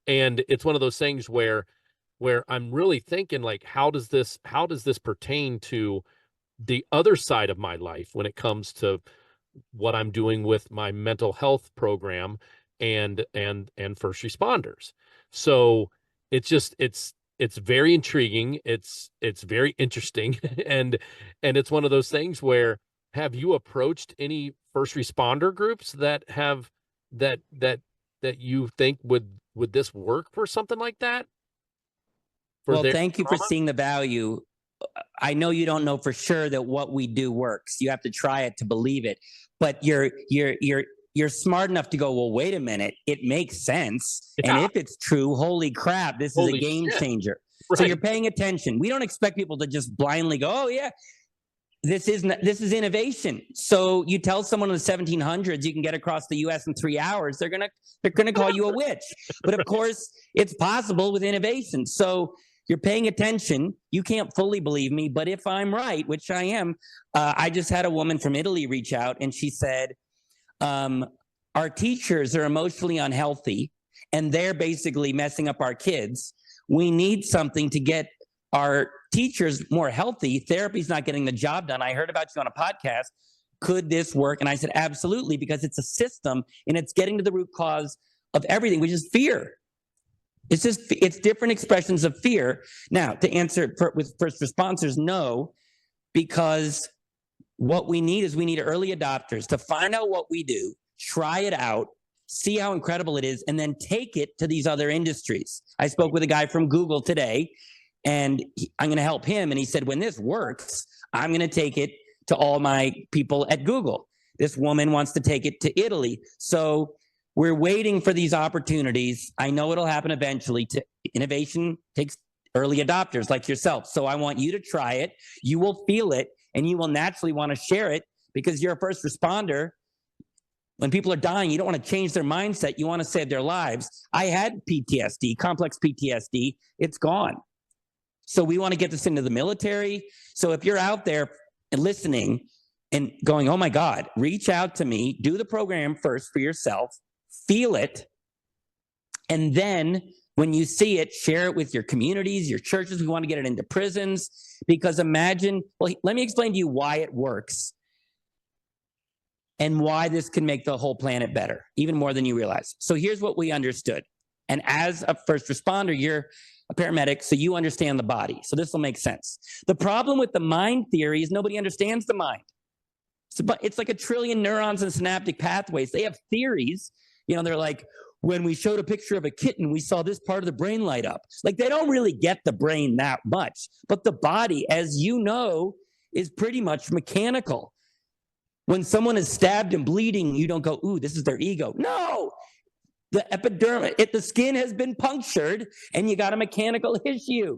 And it's one of those things where I'm really thinking, like, how does this pertain to the other side of my life when it comes to what I'm doing with my mental health program and first responders. So it's very intriguing. It's very interesting. And it's one of those things where, have you approached any first responder groups that have that you think would this work for something like that? Well, thank you for seeing the value. I know you don't know for sure that what we do works. You have to try it to believe it. But you're smart enough to go, well, wait a minute, it makes sense. Yeah. And if it's true, holy crap, this is a game changer. Right. So you're paying attention. We don't expect people to just blindly go, oh yeah, this is innovation. So you tell someone in the 1700s you can get across the US in 3 hours, they're gonna call you a witch. But of course, it's possible with innovation. So you're paying attention. You can't fully believe me, but if I'm right, which I am, I just had a woman from Italy reach out, and she said, our teachers are emotionally unhealthy, and they're basically messing up our kids. We need something to get our teachers more healthy. Therapy's not getting the job done. I heard about you on a podcast. Could this work? And I said, absolutely, because it's a system, and it's getting to the root cause of everything, which is fear. It's different expressions of fear. Now, to answer with first responders, no, because what we need early adopters to find out what we do, try it out, see how incredible it is, and then take it to these other industries. I spoke with a guy from Google today, and I'm going to help him. And he said, when this works, I'm going to take it to all my people at Google. This woman wants to take it to Italy. So we're waiting for these opportunities. I know it'll happen eventually. Innovation takes early adopters like yourself. So I want you to try it. You will feel it, and you will naturally want to share it because you're a first responder. When people are dying, you don't want to change their mindset. You want to save their lives. I had PTSD, complex PTSD. It's gone. So we want to get this into the military. So if you're out there and listening and going, oh my God, reach out to me, do the program first for yourself, feel it, and then when you see it, share it with your communities, your churches. We want to get it into prisons, because imagine, well, let me explain to you why it works and why this can make the whole planet better, even more than you realize. So here's what we understood. And as a first responder, you're a paramedic, so you understand the body. So this will make sense. The problem with the mind theory is nobody understands the mind. It's like a trillion neurons and synaptic pathways. They have theories. They're like, when we showed a picture of a kitten, we saw this part of the brain light up. Like, they don't really get the brain that much. But the body, as you know, is pretty much mechanical. When someone is stabbed and bleeding, you don't go, ooh, this is their ego. No, the epidermis, the skin has been punctured, and you got a mechanical issue.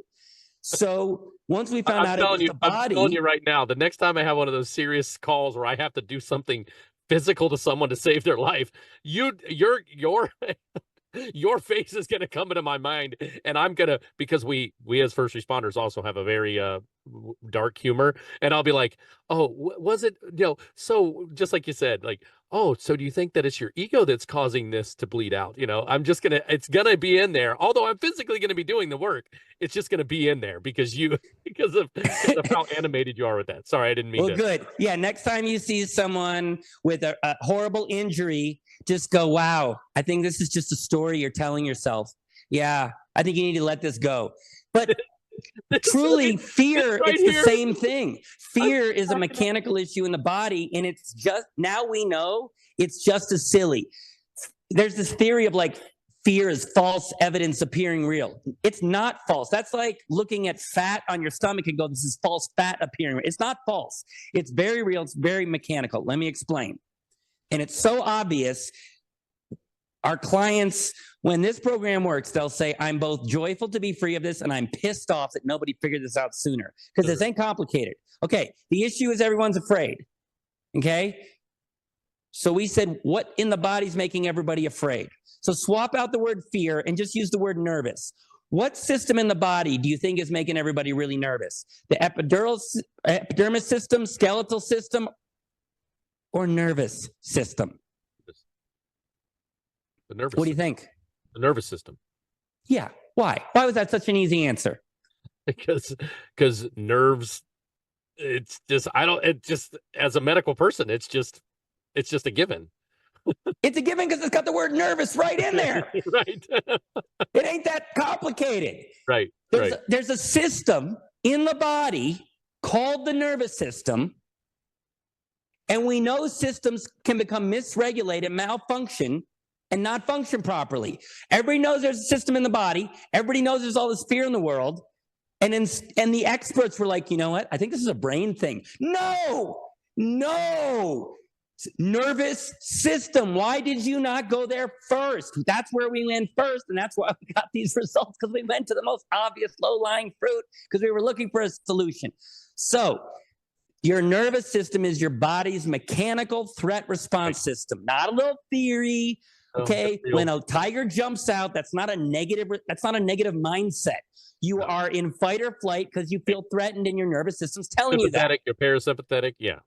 So once we found out it was the body. I'm telling you right now, the next time I have one of those serious calls where I have to do something physical to someone to save their life, your face is going to come into my mind, and I'm going to, because we as first responders also have a very dark humor, and I'll be like, oh, was it, so just like you said, like, oh, so do you think that it's your ego that's causing this to bleed out? I'm just going to, it's going to be in there. Although I'm physically going to be doing the work, it's just going to be in there because of how animated you are with that. Sorry, I didn't mean to. Well, good. Yeah, next time you see someone with a horrible injury, just go, wow, I think this is just a story you're telling yourself. Yeah, I think you need to let this go. But truly, fear, it's the same thing. Fear is a mechanical issue in the body, and it's just, now we know it's just as silly. There's this theory of like, fear is false evidence appearing real. It's not false. That's like looking at fat on your stomach and go, this is false fat appearing real. It's not false. It's very real. It's very mechanical. Let me explain. And it's so obvious. Our clients, when this program works, they'll say, I'm both joyful to be free of this, and I'm pissed off that nobody figured this out sooner, because this ain't complicated. Okay, the issue is everyone's afraid. Okay? So we said, what in the body's making everybody afraid? So swap out the word fear and just use the word nervous. What system in the body do you think is making everybody really nervous? The epidermis system, skeletal system, or nervous system? The nervous What do you system. think? The nervous system. Yeah. Why? Why was that such an easy answer? Because nerves It's just, it just, as a medical person, it's just a given. It's a given because it's got the word nervous right in there. Right. It ain't that complicated. Right. There's a system in the body called the nervous system. And we know systems can become misregulated, malfunction, and not function properly. Everybody knows there's a system in the body. Everybody knows there's all this fear in the world. And the experts were like, you know what? I think this is a brain thing. No. Nervous system. Why did you not go there first? That's where we went first. And that's why we got these results, because we went to the most obvious low-lying fruit because we were looking for a solution. So your nervous system is your body's mechanical threat response system, not a little theory. Okay. When a tiger jumps out, that's not a negative mindset. You are in fight or flight because you feel threatened and your nervous system's telling you that. You're parasympathetic. Yeah.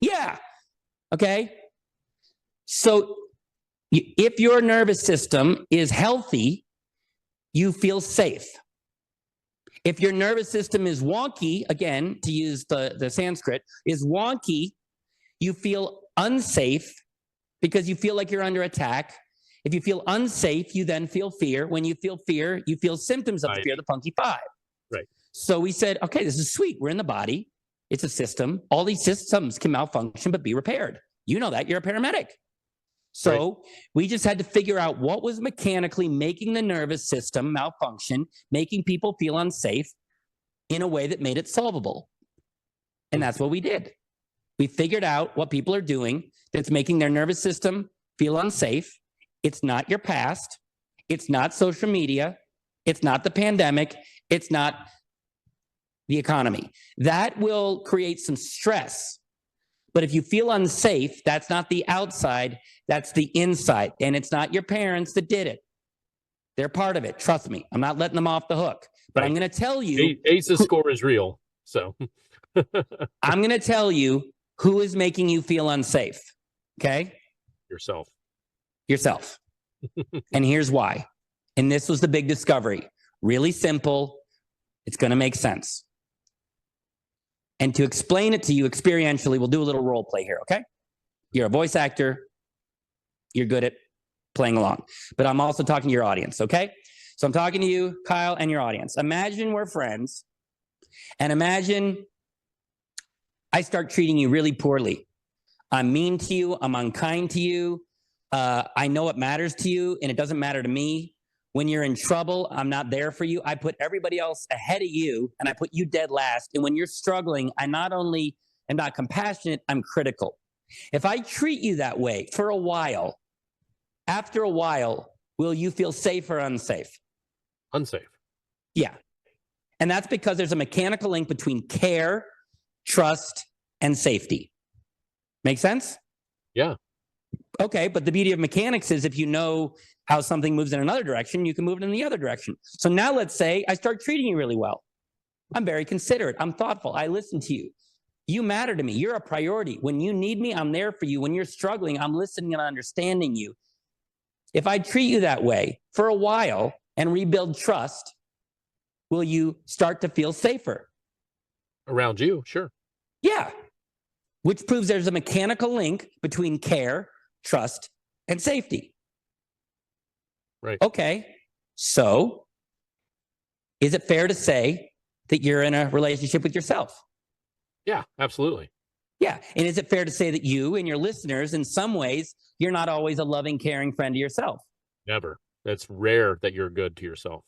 Yeah. Okay. So if your nervous system is healthy, you feel safe. If your nervous system is wonky, again, to use the Sanskrit, is wonky, you feel unsafe because you feel like you're under attack. If you feel unsafe, you then feel fear. When you feel fear, you feel symptoms of the fear, the funky five. Right. So we said, okay, this is sweet. We're in the body. It's a system. All these systems can malfunction but be repaired. You know that. You're a paramedic. So we just had to figure out what was mechanically making the nervous system malfunction, making people feel unsafe in a way that made it solvable. And that's what we did. We figured out what people are doing that's making their nervous system feel unsafe. It's not your past. It's not social media. It's not the pandemic. It's not the economy. That will create some stress. But if you feel unsafe, that's not the outside, that's the inside. And it's not your parents that did it. They're part of it. Trust me. I'm not letting them off the hook. But I'm going to tell you. ACE's score is real. So I'm going to tell you who is making you feel unsafe. Okay? Yourself. And here's why. And this was the big discovery. Really simple. It's going to make sense. And to explain it to you experientially, we'll do a little role play here, okay? You're a voice actor. You're good at playing along. But I'm also talking to your audience, okay? So I'm talking to you, Kyle, and your audience. Imagine we're friends. And imagine I start treating you really poorly. I'm mean to you. I'm unkind to you. I know what matters to you, and it doesn't matter to me. When you're in trouble, I'm not there for you. I put everybody else ahead of you, and I put you dead last. And when you're struggling, I not only am not compassionate, I'm critical. If I treat you that way for a while, after a while, will you feel safe or unsafe? Unsafe. Yeah. And that's because there's a mechanical link between care, trust, and safety. Make sense? Yeah. Okay, but the beauty of mechanics is if you know how something moves in another direction, you can move it in the other direction. So now let's say I start treating you really well. I'm very considerate. I'm thoughtful. I listen to you. You matter to me. You're a priority. When you need me, I'm there for you. When you're struggling, I'm listening and understanding you. If I treat you that way for a while and rebuild trust, will you start to feel safer? Around you, sure. Yeah. Which proves there's a mechanical link between care, trust, and safety. Right. Okay. So is it fair to say that you're in a relationship with yourself? Yeah, absolutely. Yeah. And is it fair to say that you and your listeners, in some ways, you're not always a loving, caring friend to yourself? Never. It's rare that you're good to yourself.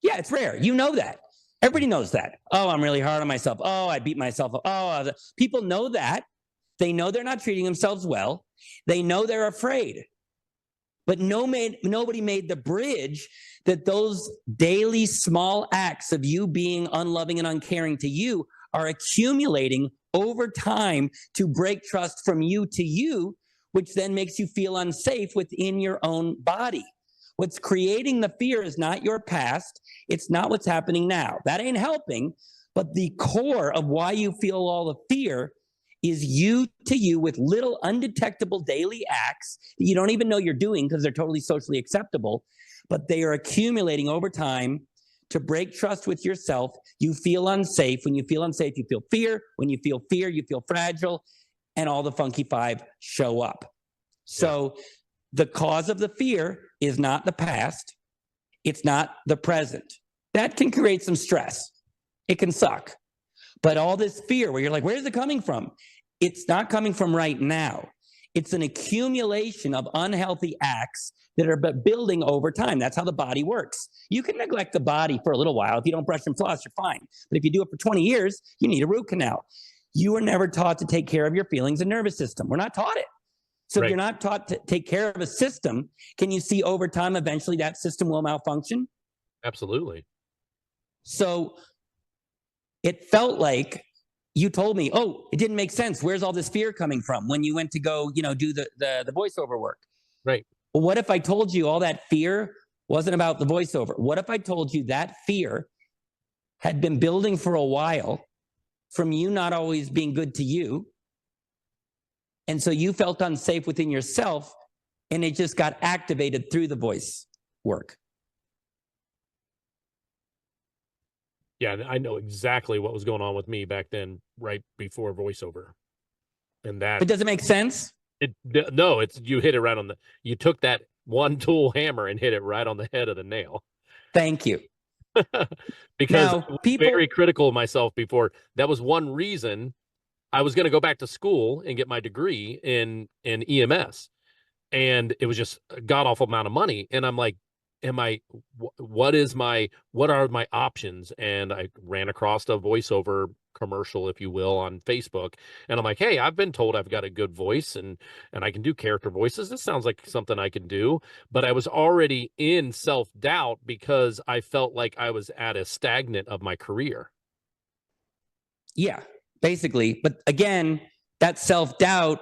Yeah, it's rare. You know that. Everybody knows that. Oh, I'm really hard on myself. Oh, I beat myself up. Oh, people know that. They know they're not treating themselves well. They know they're afraid. But nobody made the bridge that those daily small acts of you being unloving and uncaring to you are accumulating over time to break trust from you to you, which then makes you feel unsafe within your own body. What's creating the fear is not your past. It's not what's happening now. That ain't helping. But the core of why you feel all the fear is you to you with little undetectable daily acts that you don't even know you're doing because they're totally socially acceptable, but they are accumulating over time to break trust with yourself. You feel unsafe. When you feel unsafe, you feel fear. When you feel fear, you feel fragile, and all the funky five show up. So the cause of the fear is not the past. It's not the present. That can create some stress. It can suck. But all this fear where you're like, where is it coming from? It's not coming from right now. It's an accumulation of unhealthy acts that are building over time. That's how the body works. You can neglect the body for a little while. If you don't brush and floss, you're fine. But if you do it for 20 years, you need a root canal. You were never taught to take care of your feelings and nervous system. We're not taught it. So if you're not taught to take care of a system, can you see over time, eventually that system will malfunction? Absolutely. So it felt like you told me, oh, it didn't make sense. Where's all this fear coming from when you went to go, do the voiceover work? Right. Well, what if I told you all that fear wasn't about the voiceover? What if I told you that fear had been building for a while from you not always being good to you? And so you felt unsafe within yourself, and it just got activated through the voice work. Yeah, I know exactly what was going on with me back then, right before voiceover. And that. But does it make sense? No, you hit it right on you took that one tool hammer and hit it right on the head of the nail. Thank you. Because now, I was very critical of myself before. That was one reason I was going to go back to school and get my degree in EMS. And it was just a god awful amount of money. And I'm like, what are my options? And I ran across a voiceover commercial, if you will, on Facebook. And I'm like, hey, I've been told I've got a good voice and I can do character voices. This sounds like something I can do. But I was already in self-doubt because I felt like I was at a stagnant of my career. Yeah, basically. But again, that self-doubt,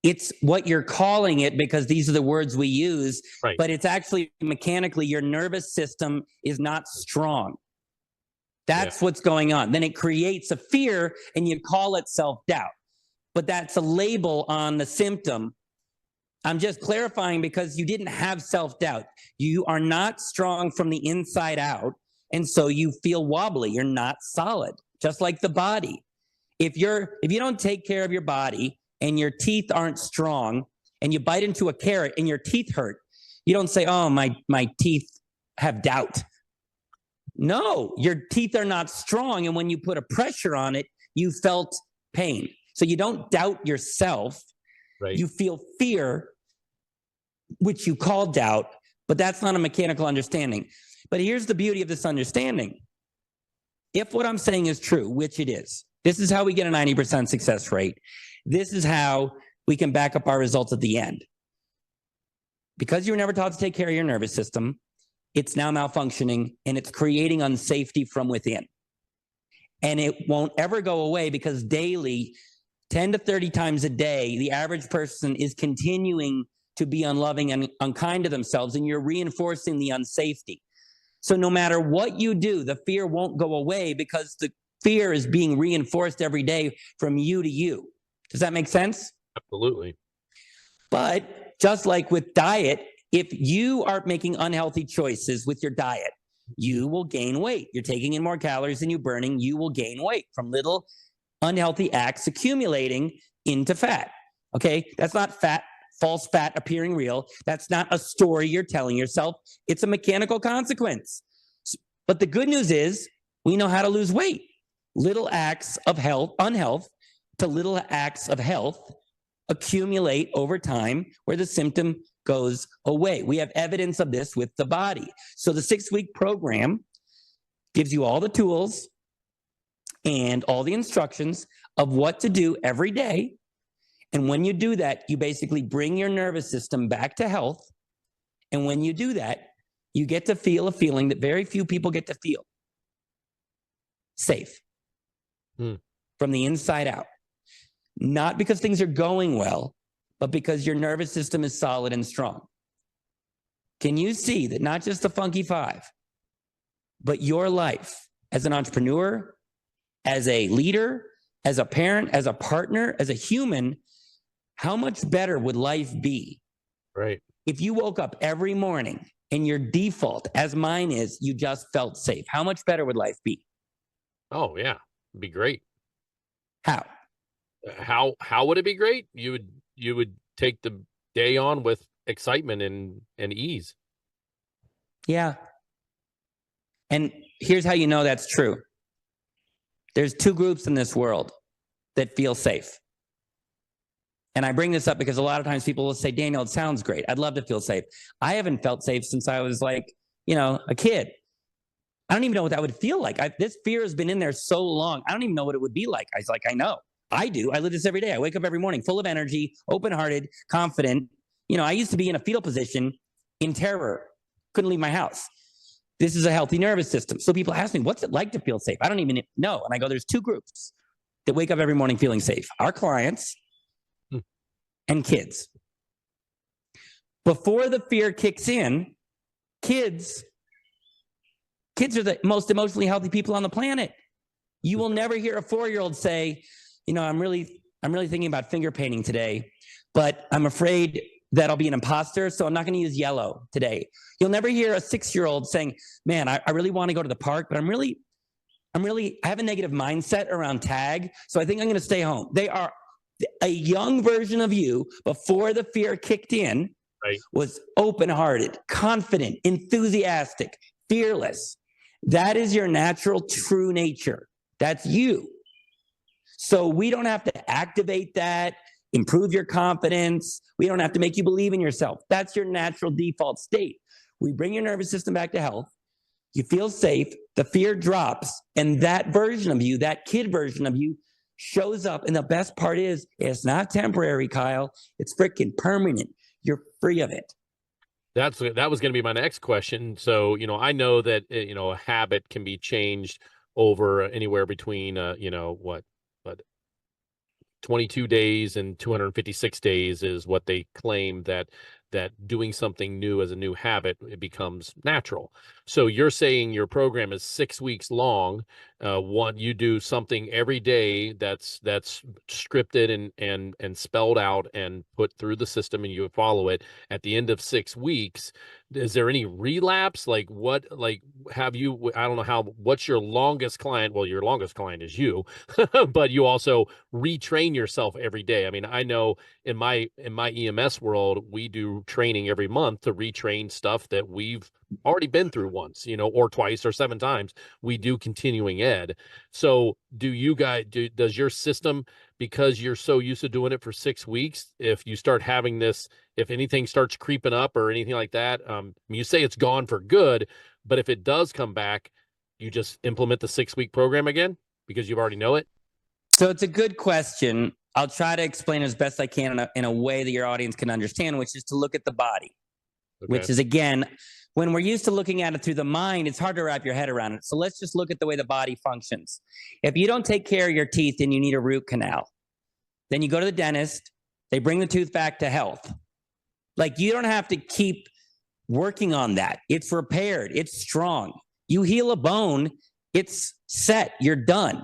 it's what you're calling it because these are the words we use, but it's actually mechanically your nervous system is not strong. That's what's going on. Then it creates a fear and you call it self-doubt. But that's a label on the symptom. I'm just clarifying because you didn't have self-doubt. You are not strong from the inside out. And so you feel wobbly. You're not solid, just like the body. If you don't take care of your body and your teeth aren't strong and you bite into a carrot and your teeth hurt, you don't say, oh, my teeth have doubt. No, your teeth are not strong. And when you put a pressure on it, you felt pain. So you don't doubt yourself. Right. You feel fear, which you call doubt, but that's not a mechanical understanding. But here's the beauty of this understanding. If what I'm saying is true, which it is, this is how we get a 90% success rate. This is how we can back up our results at the end. Because you were never taught to take care of your nervous system, it's now malfunctioning and it's creating unsafety from within. And it won't ever go away because daily, 10 to 30 times a day, the average person is continuing to be unloving and unkind to themselves, and you're reinforcing the unsafety. So no matter what you do, the fear won't go away because the fear is being reinforced every day from you to you. Does that make sense? Absolutely. But just like with diet, if you are making unhealthy choices with your diet, you will gain weight. You're taking in more calories than you're burning. You will gain weight from little unhealthy acts accumulating into fat. Okay? That's not fat, false fat appearing real. That's not a story you're telling yourself. It's a mechanical consequence. But the good news is we know how to lose weight. Little acts of unhealth to little acts of health accumulate over time where the symptom goes away. We have evidence of this with the body. So the 6-week program gives you all the tools and all the instructions of what to do every day. And when you do that, you basically bring your nervous system back to health. And when you do that, you get to feel a feeling that very few people get to feel. Safe. From the inside out. Not because things are going well, but because your nervous system is solid and strong. Can you see that not just the Funky Five, but your life as an entrepreneur, as a leader, as a parent, as a partner, as a human, how much better would life be? Right. If you woke up every morning and your default, as mine is, you just felt safe, how much better would life be? Oh yeah, it'd be great. How? How would it be great? You would take the day on with excitement and ease. Yeah. And here's how you know that's true. There's two groups in this world that feel safe. And I bring this up because a lot of times people will say, Daniel, it sounds great. I'd love to feel safe. I haven't felt safe since I was like, a kid. I don't even know what that would feel like. This fear has been in there so long. I don't even know what it would be like. I was like, I know. I do. I live this every day. I wake up every morning full of energy, open-hearted, confident. I used to be in a fetal position in terror. Couldn't leave my house. This is a healthy nervous system. So people ask me, what's it like to feel safe? I don't even know. And I go, there's two groups that wake up every morning feeling safe. Our clients and kids. Before the fear kicks in, kids are the most emotionally healthy people on the planet. You will never hear a 4-year-old say, I'm really thinking about finger painting today, but I'm afraid that I'll be an imposter, so I'm not going to use yellow today. You'll never hear a 6-year-old saying, man, I really want to go to the park, but I have a negative mindset around tag, so I think I'm going to stay home. They are a young version of you before the fear kicked in, right, was open-hearted, confident, enthusiastic, fearless. That is your natural, true nature. That's you. So we don't have to activate that, improve your confidence. We don't have to make you believe in yourself. That's your natural default state. We bring your nervous system back to health. You feel safe. The fear drops. And that version of you, that kid version of you, shows up. And the best part is, it's not temporary, Kyle. It's freaking permanent. You're free of it. That was going to be my next question. So, I know that, a habit can be changed over anywhere between, 22 days and 256 days is what they claim that doing something new as a new habit, it becomes natural. So you're saying your program is 6 weeks long. You do something every day that's scripted and spelled out and put through the system, and you follow it. At the end of 6 weeks, is there any relapse? I don't know what's your longest client? Well, your longest client is you, but you also retrain yourself every day. I mean, I know in my EMS world, we do training every month to retrain stuff that we've already been through once, or twice or 7 times. We do continuing ed. So does your system, because you're so used to doing it for 6 weeks, if you start having this, if anything starts creeping up or anything like that, you say it's gone for good, but if it does come back, you just implement the 6-week program again because you've already know it? So it's a good question. I'll try to explain as best I can in a way that your audience can understand, which is to look at the body, which is, again, when we're used to looking at it through the mind, it's hard to wrap your head around it. So let's just look at the way the body functions. If you don't take care of your teeth and you need a root canal, then you go to the dentist, they bring the tooth back to health. You don't have to keep working on that. It's repaired. It's strong. You heal a bone, it's set. You're done.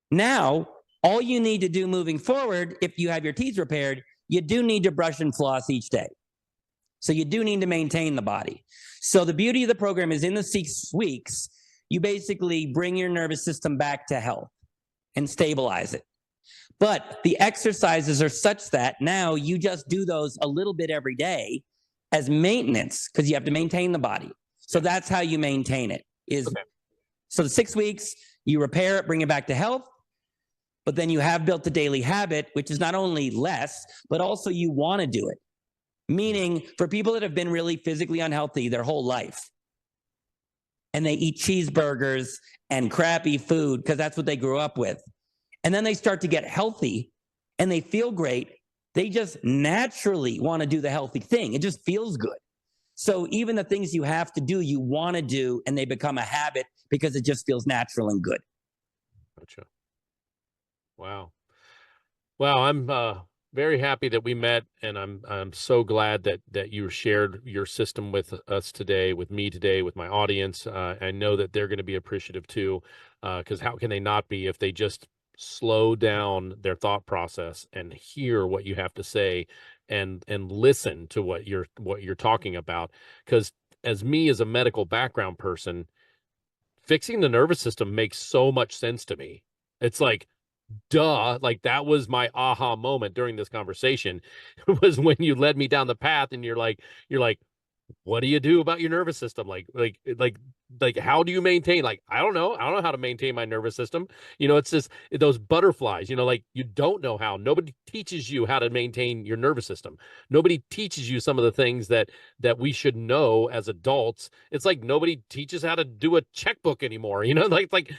Now, all you need to do moving forward, if you have your teeth repaired, you do need to brush and floss each day. So you do need to maintain the body. So the beauty of the program is in the 6 weeks, you basically bring your nervous system back to health and stabilize it. But the exercises are such that now you just do those a little bit every day as maintenance, because you have to maintain the body. So that's how you maintain it. So the 6 weeks, you repair it, bring it back to health. But then you have built a daily habit, which is not only less, but also you want to do it. Meaning, for people that have been really physically unhealthy their whole life, and they eat cheeseburgers and crappy food because that's what they grew up with, and then they start to get healthy and they feel great, they just naturally want to do the healthy thing. It just feels good. So even the things you have to do, you want to do, and they become a habit because it just feels natural and good. Gotcha. Wow. Well, I'm very happy that we met, and I'm so glad that you shared your system with us today, with me today, with my audience. I know that they're going to be appreciative too, because how can they not be if they just slow down their thought process and hear what you have to say and listen to what you're talking about? Because as me as a medical background person, fixing the nervous system makes so much sense to me. It's like, duh, like that was my aha moment during this conversation was when you led me down the path and you're like, what do you do about your nervous system? Like how do you maintain? Like, I don't know how to maintain my nervous system. It's just those butterflies, like you don't know how. Nobody teaches you how to maintain your nervous system. Nobody teaches you some of the things that we should know as adults. It's like nobody teaches how to do a checkbook anymore, like,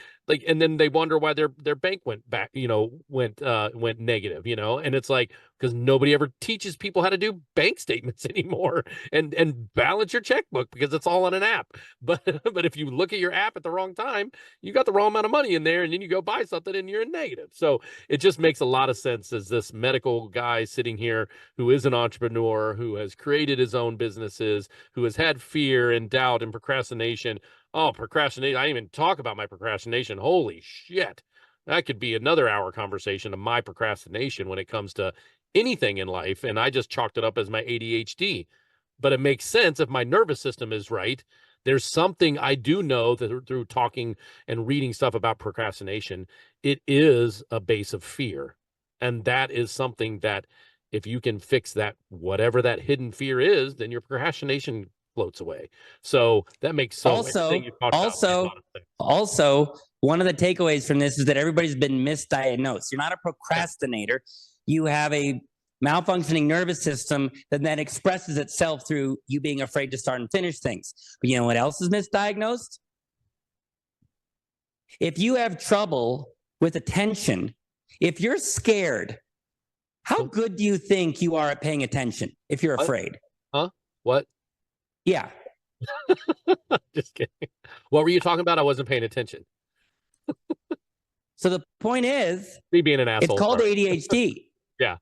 and then they wonder why their bank went back, went negative, and it's like, because nobody ever teaches people how to do bank statements anymore and balance your checkbook, because it's all on an app. But if you look at your app at the wrong time, you got the wrong amount of money in there, and then you go buy something and you're in negative. So it just makes a lot of sense as this medical guy sitting here who is an entrepreneur, who has created his own businesses, who has had fear and doubt and procrastination. Oh, procrastination. I didn't even talk about my procrastination. Holy shit. That could be another hour conversation of my procrastination when it comes to anything in life. And I just chalked it up as my ADHD. But it makes sense if my nervous system is right. There's something I do know that through talking and reading stuff about procrastination, it is a base of fear. And that is something that if you can fix that, whatever that hidden fear is, then your procrastination floats away. So that makes so also one of the takeaways from this is that everybody's been misdiagnosed. You're not a procrastinator. You have a malfunctioning nervous system that then expresses itself through you being afraid to start and finish things. But you know what else is misdiagnosed? If you have trouble with attention, if you're scared, how good do you think you are at paying attention if you're afraid? Huh? What? Yeah. Just kidding. What were you talking about? I wasn't paying attention. So the point is, me being an asshole. It's called ADHD. Yeah.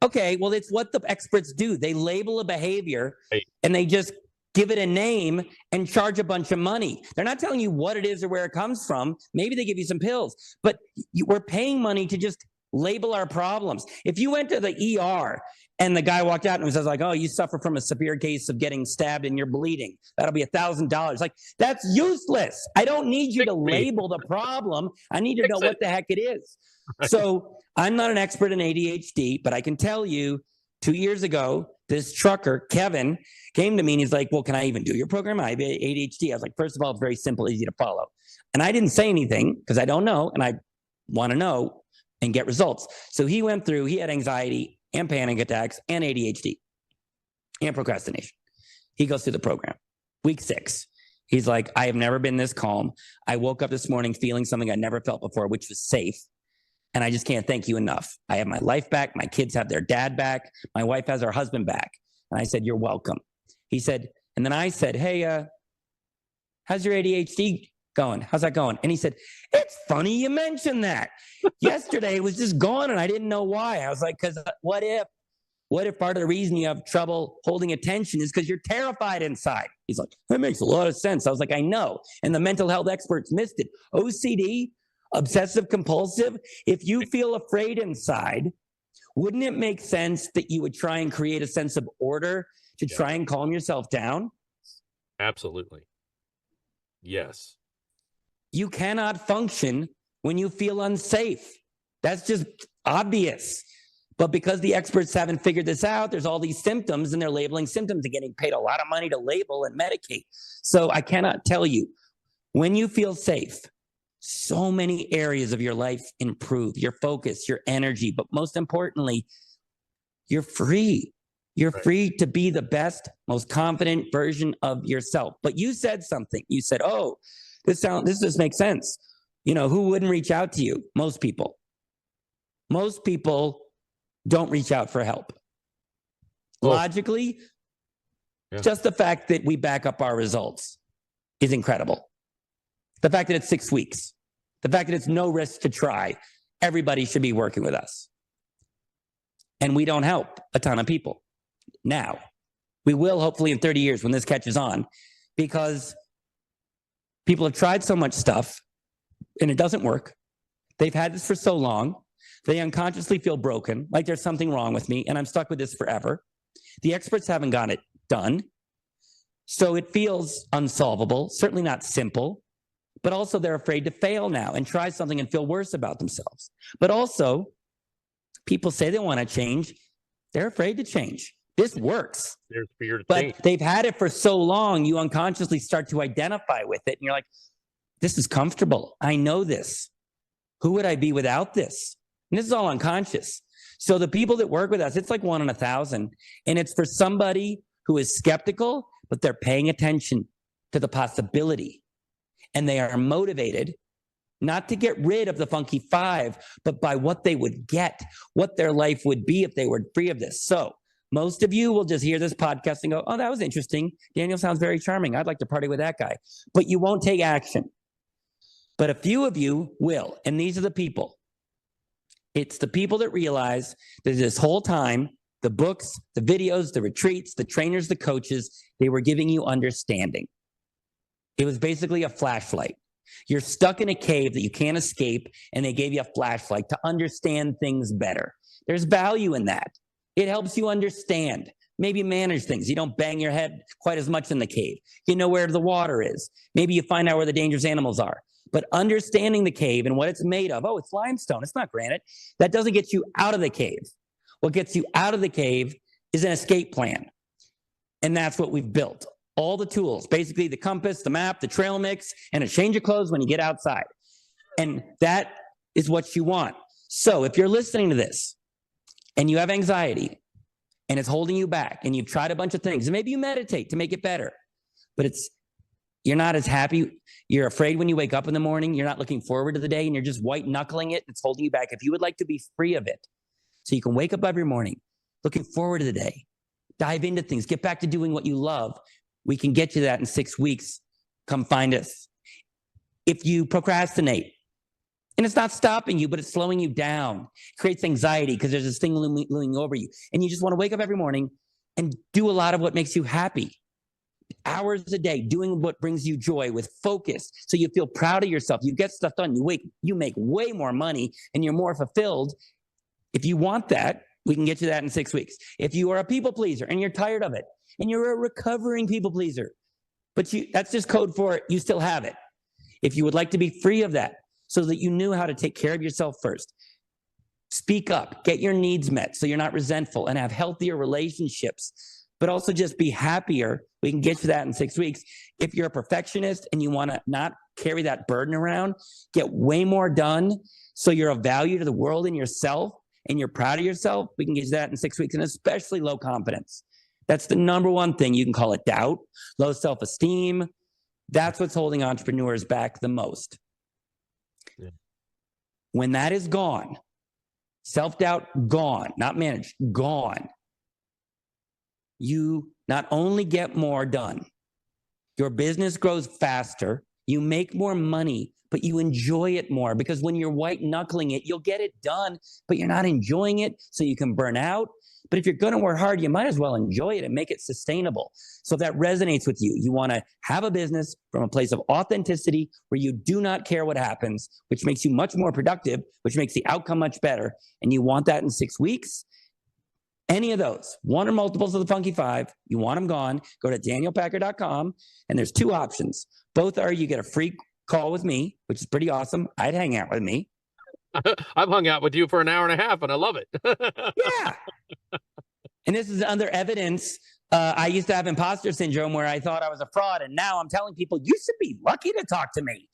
Okay, well, it's what the experts do. They label a behavior right. And they just give it a name and charge a bunch of money. They're not telling you what it is or where it comes from. Maybe they give you some pills, but we're paying money to just label our problems. If you went to the ER and the guy walked out and was like, oh, you suffer from a severe case of getting stabbed and you're bleeding, that'll be $1,000. Like, that's useless. I don't need you to label the problem. I need to know what the heck it is. Right. So I'm not an expert in ADHD, but I can tell you 2 years ago, this trucker, Kevin, came to me and he's like, well, can I even do your program? I have ADHD. I was like, first of all, it's very simple, easy to follow. And I didn't say anything because I don't know. And I want to know and get results. So he went through, he had anxiety and panic attacks and ADHD and procrastination. He goes through the program. Week 6, he's like, I have never been this calm. I woke up this morning feeling something I never felt before, which was safe. And I just can't thank you enough. I have my life back. My kids have their dad back. My wife has her husband back. And I said, you're welcome. He said, and then I said, hey, how's your ADHD going? How's that going? And he said, it's funny you mentioned that. Yesterday it was just gone and I didn't know why. I was like, because what if part of the reason you have trouble holding attention is because you're terrified inside? He's like, that makes a lot of sense. I was like, I know. And the mental health experts missed it. OCD, obsessive compulsive, if you feel afraid inside, wouldn't it make sense that you would try and create a sense of order to try and calm yourself down? Absolutely. Yes. You cannot function when you feel unsafe. That's just obvious. But because the experts haven't figured this out, there's all these symptoms and they're labeling symptoms and getting paid a lot of money to label and medicate. So I cannot tell you, when you feel safe, so many areas of your life improve, your focus, your energy, but most importantly, you're free. You're free to be the best, most confident version of yourself. But you said something. You said, oh, this just makes sense. You know, who wouldn't reach out to you? Most people. Most people don't reach out for help. Logically, just the fact that we back up our results is incredible. The fact that it's 6 weeks, the fact that it's no risk to try, everybody should be working with us. And we don't help a ton of people. Now, we will hopefully in 30 years when this catches on, because people have tried so much stuff and it doesn't work. They've had this for so long. They unconsciously feel broken, like there's something wrong with me and I'm stuck with this forever. The experts haven't got it done. So it feels unsolvable, certainly not simple, but also they're afraid to fail now and try something and feel worse about themselves. But also, people say they want to change. They're afraid to change. This works. There's fear to But change. they've had it for so long, you unconsciously start to identify with it. And you're like, this is comfortable. I know this. Who would I be without this? And this is all unconscious. So the people that work with us, it's like 1 in 1,000. And it's for somebody who is skeptical, but they're paying attention to the possibility. And they are motivated not to get rid of the funky 5, but by what they would get, what their life would be if they were free of this. So most of you will just hear this podcast and go, oh, that was interesting. Daniel sounds very charming. I'd like to party with that guy. But you won't take action. But a few of you will. And these are the people. It's the people that realize that this whole time, the books, the videos, the retreats, the trainers, the coaches, they were giving you understanding. It was basically a flashlight. You're stuck in a cave that you can't escape, and they gave you a flashlight to understand things better. There's value in that. It helps you understand, maybe manage things. You don't bang your head quite as much in the cave. You know where the water is. Maybe you find out where the dangerous animals are. But understanding the cave and what it's made of, oh, it's limestone, it's not granite. That doesn't get you out of the cave. What gets you out of the cave is an escape plan. And that's what we've built. All the tools, basically the compass, the map, the trail mix, and a change of clothes when you get outside. And that is what you want. So if you're listening to this and you have anxiety and it's holding you back and you've tried a bunch of things, and maybe you meditate to make it better, but you're not as happy. You're afraid when you wake up in the morning. You're not looking forward to the day, and you're just white knuckling it. It's holding you back. If you would like to be free of it, so you can wake up every morning looking forward to the day, dive into things, get back to doing what you love, we can get you that in 6 weeks. Come find us. If you procrastinate, and it's not stopping you, but it's slowing you down, it creates anxiety because there's this thing looming over you, and you just want to wake up every morning and do a lot of what makes you happy. Hours a day doing what brings you joy with focus, so you feel proud of yourself. You get stuff done. You make way more money, and you're more fulfilled. If you want that, we can get you that in 6 weeks. If you are a people pleaser and you're tired of it, and you're a recovering people pleaser, but that's just code for it, you still have it. If you would like to be free of that so that you knew how to take care of yourself first, speak up, get your needs met so you're not resentful, and have healthier relationships, but also just be happier. We can get you that in 6 weeks. If you're a perfectionist and you want to not carry that burden around, get way more done so you're of value to the world and yourself, and you're proud of yourself, we can get you that in 6 weeks, and especially low confidence. That's the number one thing. You can call it doubt, low self-esteem. That's what's holding entrepreneurs back the most. Yeah. When that is gone, self-doubt gone, not managed, gone, you not only get more done, your business grows faster, you make more money, but you enjoy it more, because when you're white knuckling it, you'll get it done, but you're not enjoying it, so you can burn out. But if you're going to work hard, you might as well enjoy it and make it sustainable. So if that resonates with you, you want to have a business from a place of authenticity where you do not care what happens, which makes you much more productive, which makes the outcome much better, and you want that in 6 weeks, any of those, one or multiples of the Funky 5, you want them gone, go to danielpackard.com, and there's 2 options. Both are you get a free call with me, which is pretty awesome. I'd hang out with me. I've hung out with you for an hour and a half, and I love it. Yeah. And this is other evidence. I used to have imposter syndrome where I thought I was a fraud, and now I'm telling people, you should be lucky to talk to me.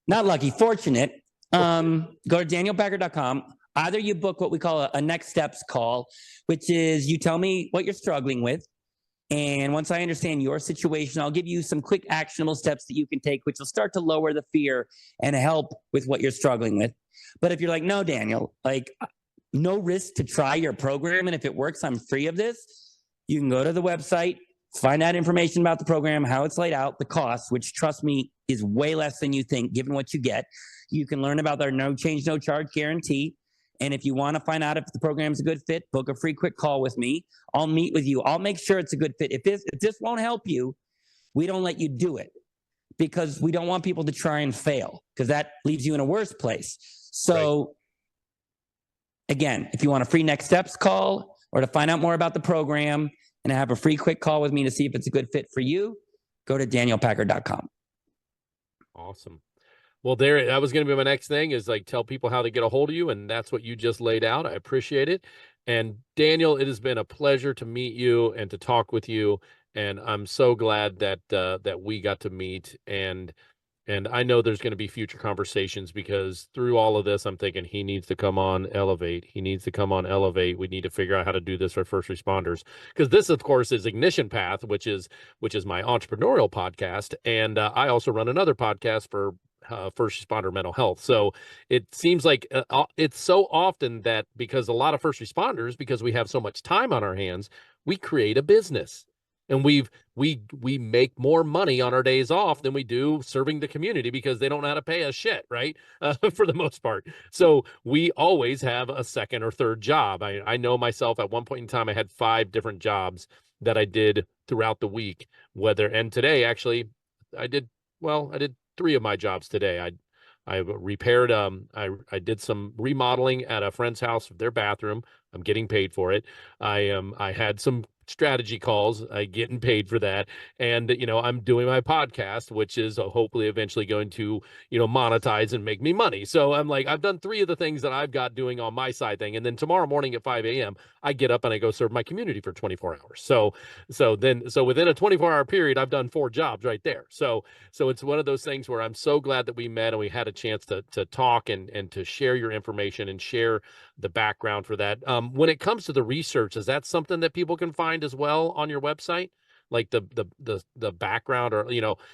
Not lucky, fortunate. Go to danielpackard.com. Either you book what we call a next steps call, which is you tell me what you're struggling with. And once I understand your situation, I'll give you some quick actionable steps that you can take, which will start to lower the fear and help with what you're struggling with. But if you're like, no, Daniel, like no risk to try your program, and if it works, I'm free of this, you can go to the website, find out information about the program, how it's laid out, the cost, which trust me is way less than you think given what you get. You can learn about their no change, no charge guarantee. And if you want to find out if the program's a good fit, book a free quick call with me. I'll meet with you. I'll make sure it's a good fit. If this won't help you, we don't let you do it, because we don't want people to try and fail, because that leaves you in a worse place. So again, if you want a free next steps call or to find out more about the program, and have a free quick call with me to see if it's a good fit for you, go to danielpackard.com. Awesome. Well, that was going to be my next thing, is like tell people how to get a hold of you. And that's what you just laid out. I appreciate it. And Daniel, it has been a pleasure to meet you and to talk with you. And I'm so glad that that we got to meet. And I know there's going to be future conversations, because through all of this, I'm thinking he needs to come on Elevate. He needs to come on Elevate. We need to figure out how to do this for first responders, because this, of course, is Ignition Path, which is my entrepreneurial podcast. And I also run another podcast for first responder mental health. So it seems like it's so often that, because a lot of first responders, because we have so much time on our hands, we create a business. And we make more money on our days off than we do serving the community, because they don't know how to pay us shit, right? For the most part. So we always have a second or third job. I know myself, at one point in time, I had 5 different jobs that I did throughout the week. And today, actually, I did 3 of my jobs today. I repaired, I did some remodeling at a friend's house, their bathroom. I'm getting paid for it. I had some strategy calls. I getting paid for that. And, I'm doing my podcast, which is hopefully eventually going to, monetize and make me money. So I'm like, I've done 3 of the things that I've got doing on my side thing. And then tomorrow morning at 5 a.m., I get up and I go serve my community for 24 hours. So within a 24-hour period, I've done 4 jobs right there. So it's one of those things where I'm so glad that we met and we had a chance to talk and to share your information and share the background for that. When it comes to the research, is that something that people can find as well on your website? Like the background, or,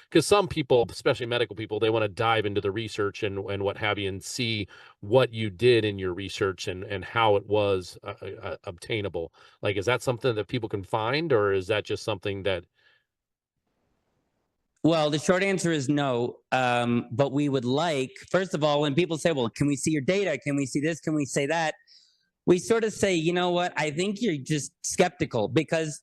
because some people, especially medical people, they want to dive into the research and what have you, and see what you did in your research and how it was obtainable. Like, is that something that people can find, or is that just something that? Well, the short answer is no. But we would like, first of all, when people say, well, can we see your data? Can we see this? Can we say that? We sort of say, you know what? I think you're just skeptical, because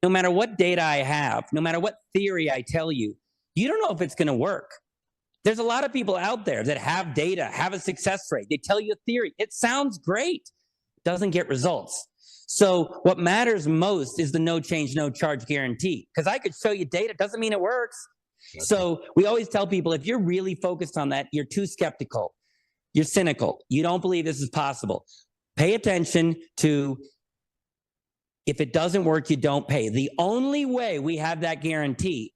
no matter what data I have, no matter what theory I tell you, you don't know if it's going to work. There's a lot of people out there that have data, have a success rate. They tell you a theory. It sounds great. Doesn't get results. So what matters most is the no change, no charge guarantee. Because I could show you data, doesn't mean it works. Okay. So we always tell people, if you're really focused on that, you're too skeptical. You're cynical. You don't believe this is possible. Pay attention to, if it doesn't work, you don't pay. The only way we have that guarantee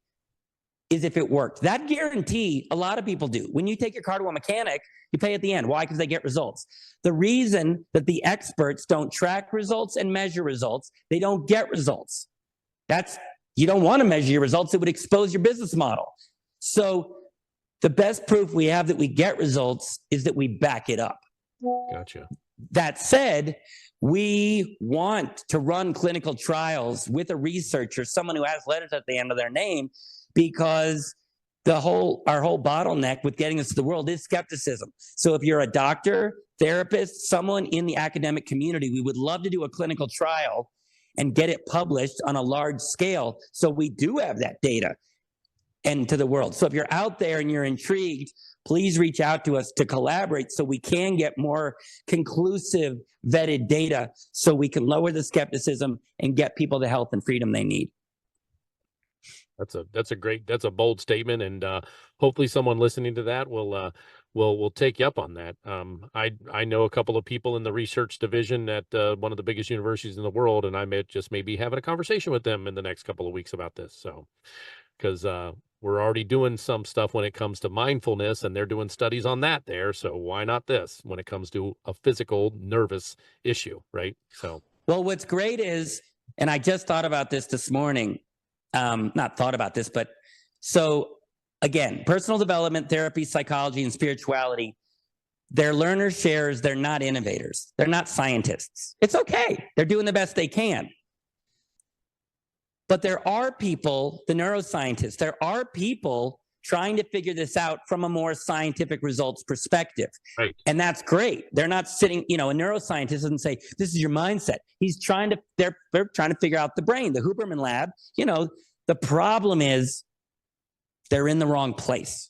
is if it worked. That guarantee, a lot of people do. When you take your car to a mechanic, you pay at the end. Why? Because they get results. The reason that the experts don't track results and measure results, they don't get results. You don't want to measure your results. It would expose your business model. So the best proof we have that we get results is that we back it up. Gotcha. That said, we want to run clinical trials with a researcher, someone who has letters at the end of their name, because our whole bottleneck with getting us to the world is skepticism. So if you're a doctor, therapist, someone in the academic community, we would love to do a clinical trial and get it published on a large scale, so we do have that data and to the world. So if you're out there and you're intrigued, please reach out to us to collaborate so we can get more conclusive, vetted data, so we can lower the skepticism and get people the health and freedom they need. That's a bold statement, and hopefully someone listening to that will take you up on that. I know a couple of people in the research division at one of the biggest universities in the world, and I may be having a conversation with them in the next couple of weeks about this. So, because we're already doing some stuff when it comes to mindfulness, and they're doing studies on that there. So why not this when it comes to a physical nervous issue, right? So, well, what's great is, and I just thought about this morning. Not thought about this, but so again, personal development, therapy, psychology, and spirituality, they're learner sharers. They're not innovators. They're not scientists. It's okay. They're doing the best they can. But there are people, the neuroscientists, there are people trying to figure this out from a more scientific results perspective. Right. And that's great. They're not sitting, a neuroscientist doesn't say, this is your mindset. They're trying to figure out the brain, the Huberman lab. The problem is they're in the wrong place.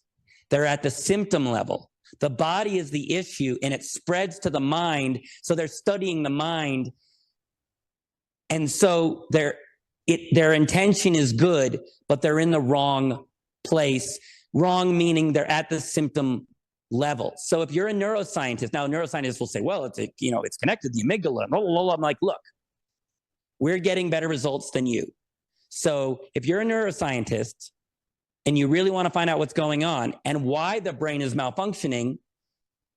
They're at the symptom level. The body is the issue, and it spreads to the mind. So they're studying the mind And so their intention is good, but they're in the wrong place. Wrong meaning they're at the symptom level. So if you're a neuroscientist, now neuroscientists will say, well, it's connected to the amygdala. Blah, blah, blah. I'm like, look, we're getting better results than you. So if you're a neuroscientist and you really want to find out what's going on and why the brain is malfunctioning,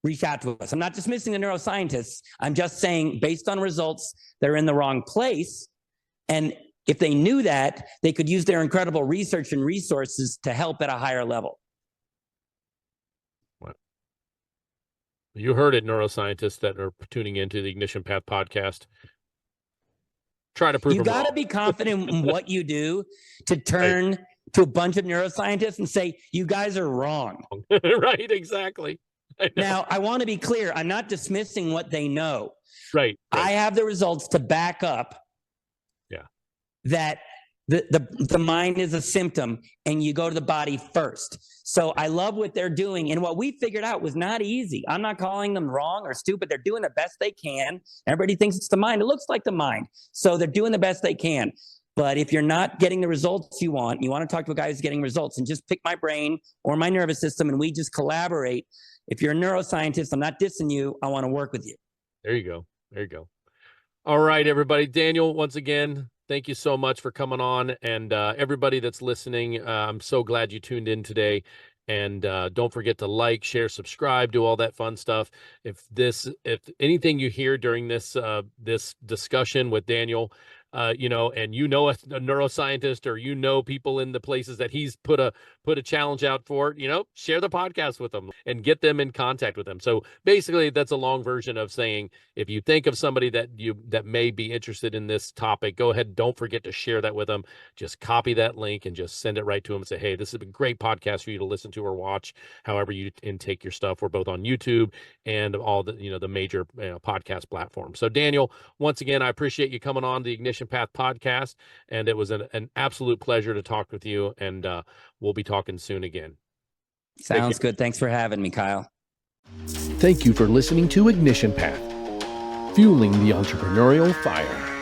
reach out to us. I'm not dismissing the neuroscientists. I'm just saying, based on results, they're in the wrong place. And if they knew that, they could use their incredible research and resources to help at a higher level. You heard it, neuroscientists that are tuning into the Ignition Path podcast. Try to prove You got to be confident in what you do to turn to a bunch of neuroscientists and say, you guys are wrong. Right, exactly. Now, I want to be clear. I'm not dismissing what they know. Right. I have the results to back up that the mind is a symptom and you go to the body first. So I love what they're doing. And what we figured out was not easy. I'm not calling them wrong or stupid. They're doing the best they can. Everybody thinks it's the mind. It looks like the mind. So they're doing the best they can. But if you're not getting the results you want to talk to a guy who's getting results, and just pick my brain or my nervous system and we just collaborate. If you're a neuroscientist, I'm not dissing you. I want to work with you. There you go. There you go. All right, everybody. Daniel, once again, thank you so much for coming on. And everybody that's listening, I'm so glad you tuned in today. And don't forget to like, share, subscribe, do all that fun stuff. If anything you hear during this discussion with Daniel, and a neuroscientist, or people in the places that he's put a challenge out for, share the podcast with them and get them in contact with them. So basically, that's a long version of saying, if you think of somebody that may be interested in this topic, go ahead. Don't forget to share that with them. Just copy that link and just send it right to them and say, hey, this is a great podcast for you to listen to or watch, however you intake your stuff. We're both on YouTube and all the major podcast platforms. So Daniel, once again, I appreciate you coming on the Ignition Path podcast, and it was an absolute pleasure to talk with you, and we'll be talking soon again. Sounds good. Thanks for having me, Kyle. Thank you for listening to Ignition Path, fueling the entrepreneurial fire.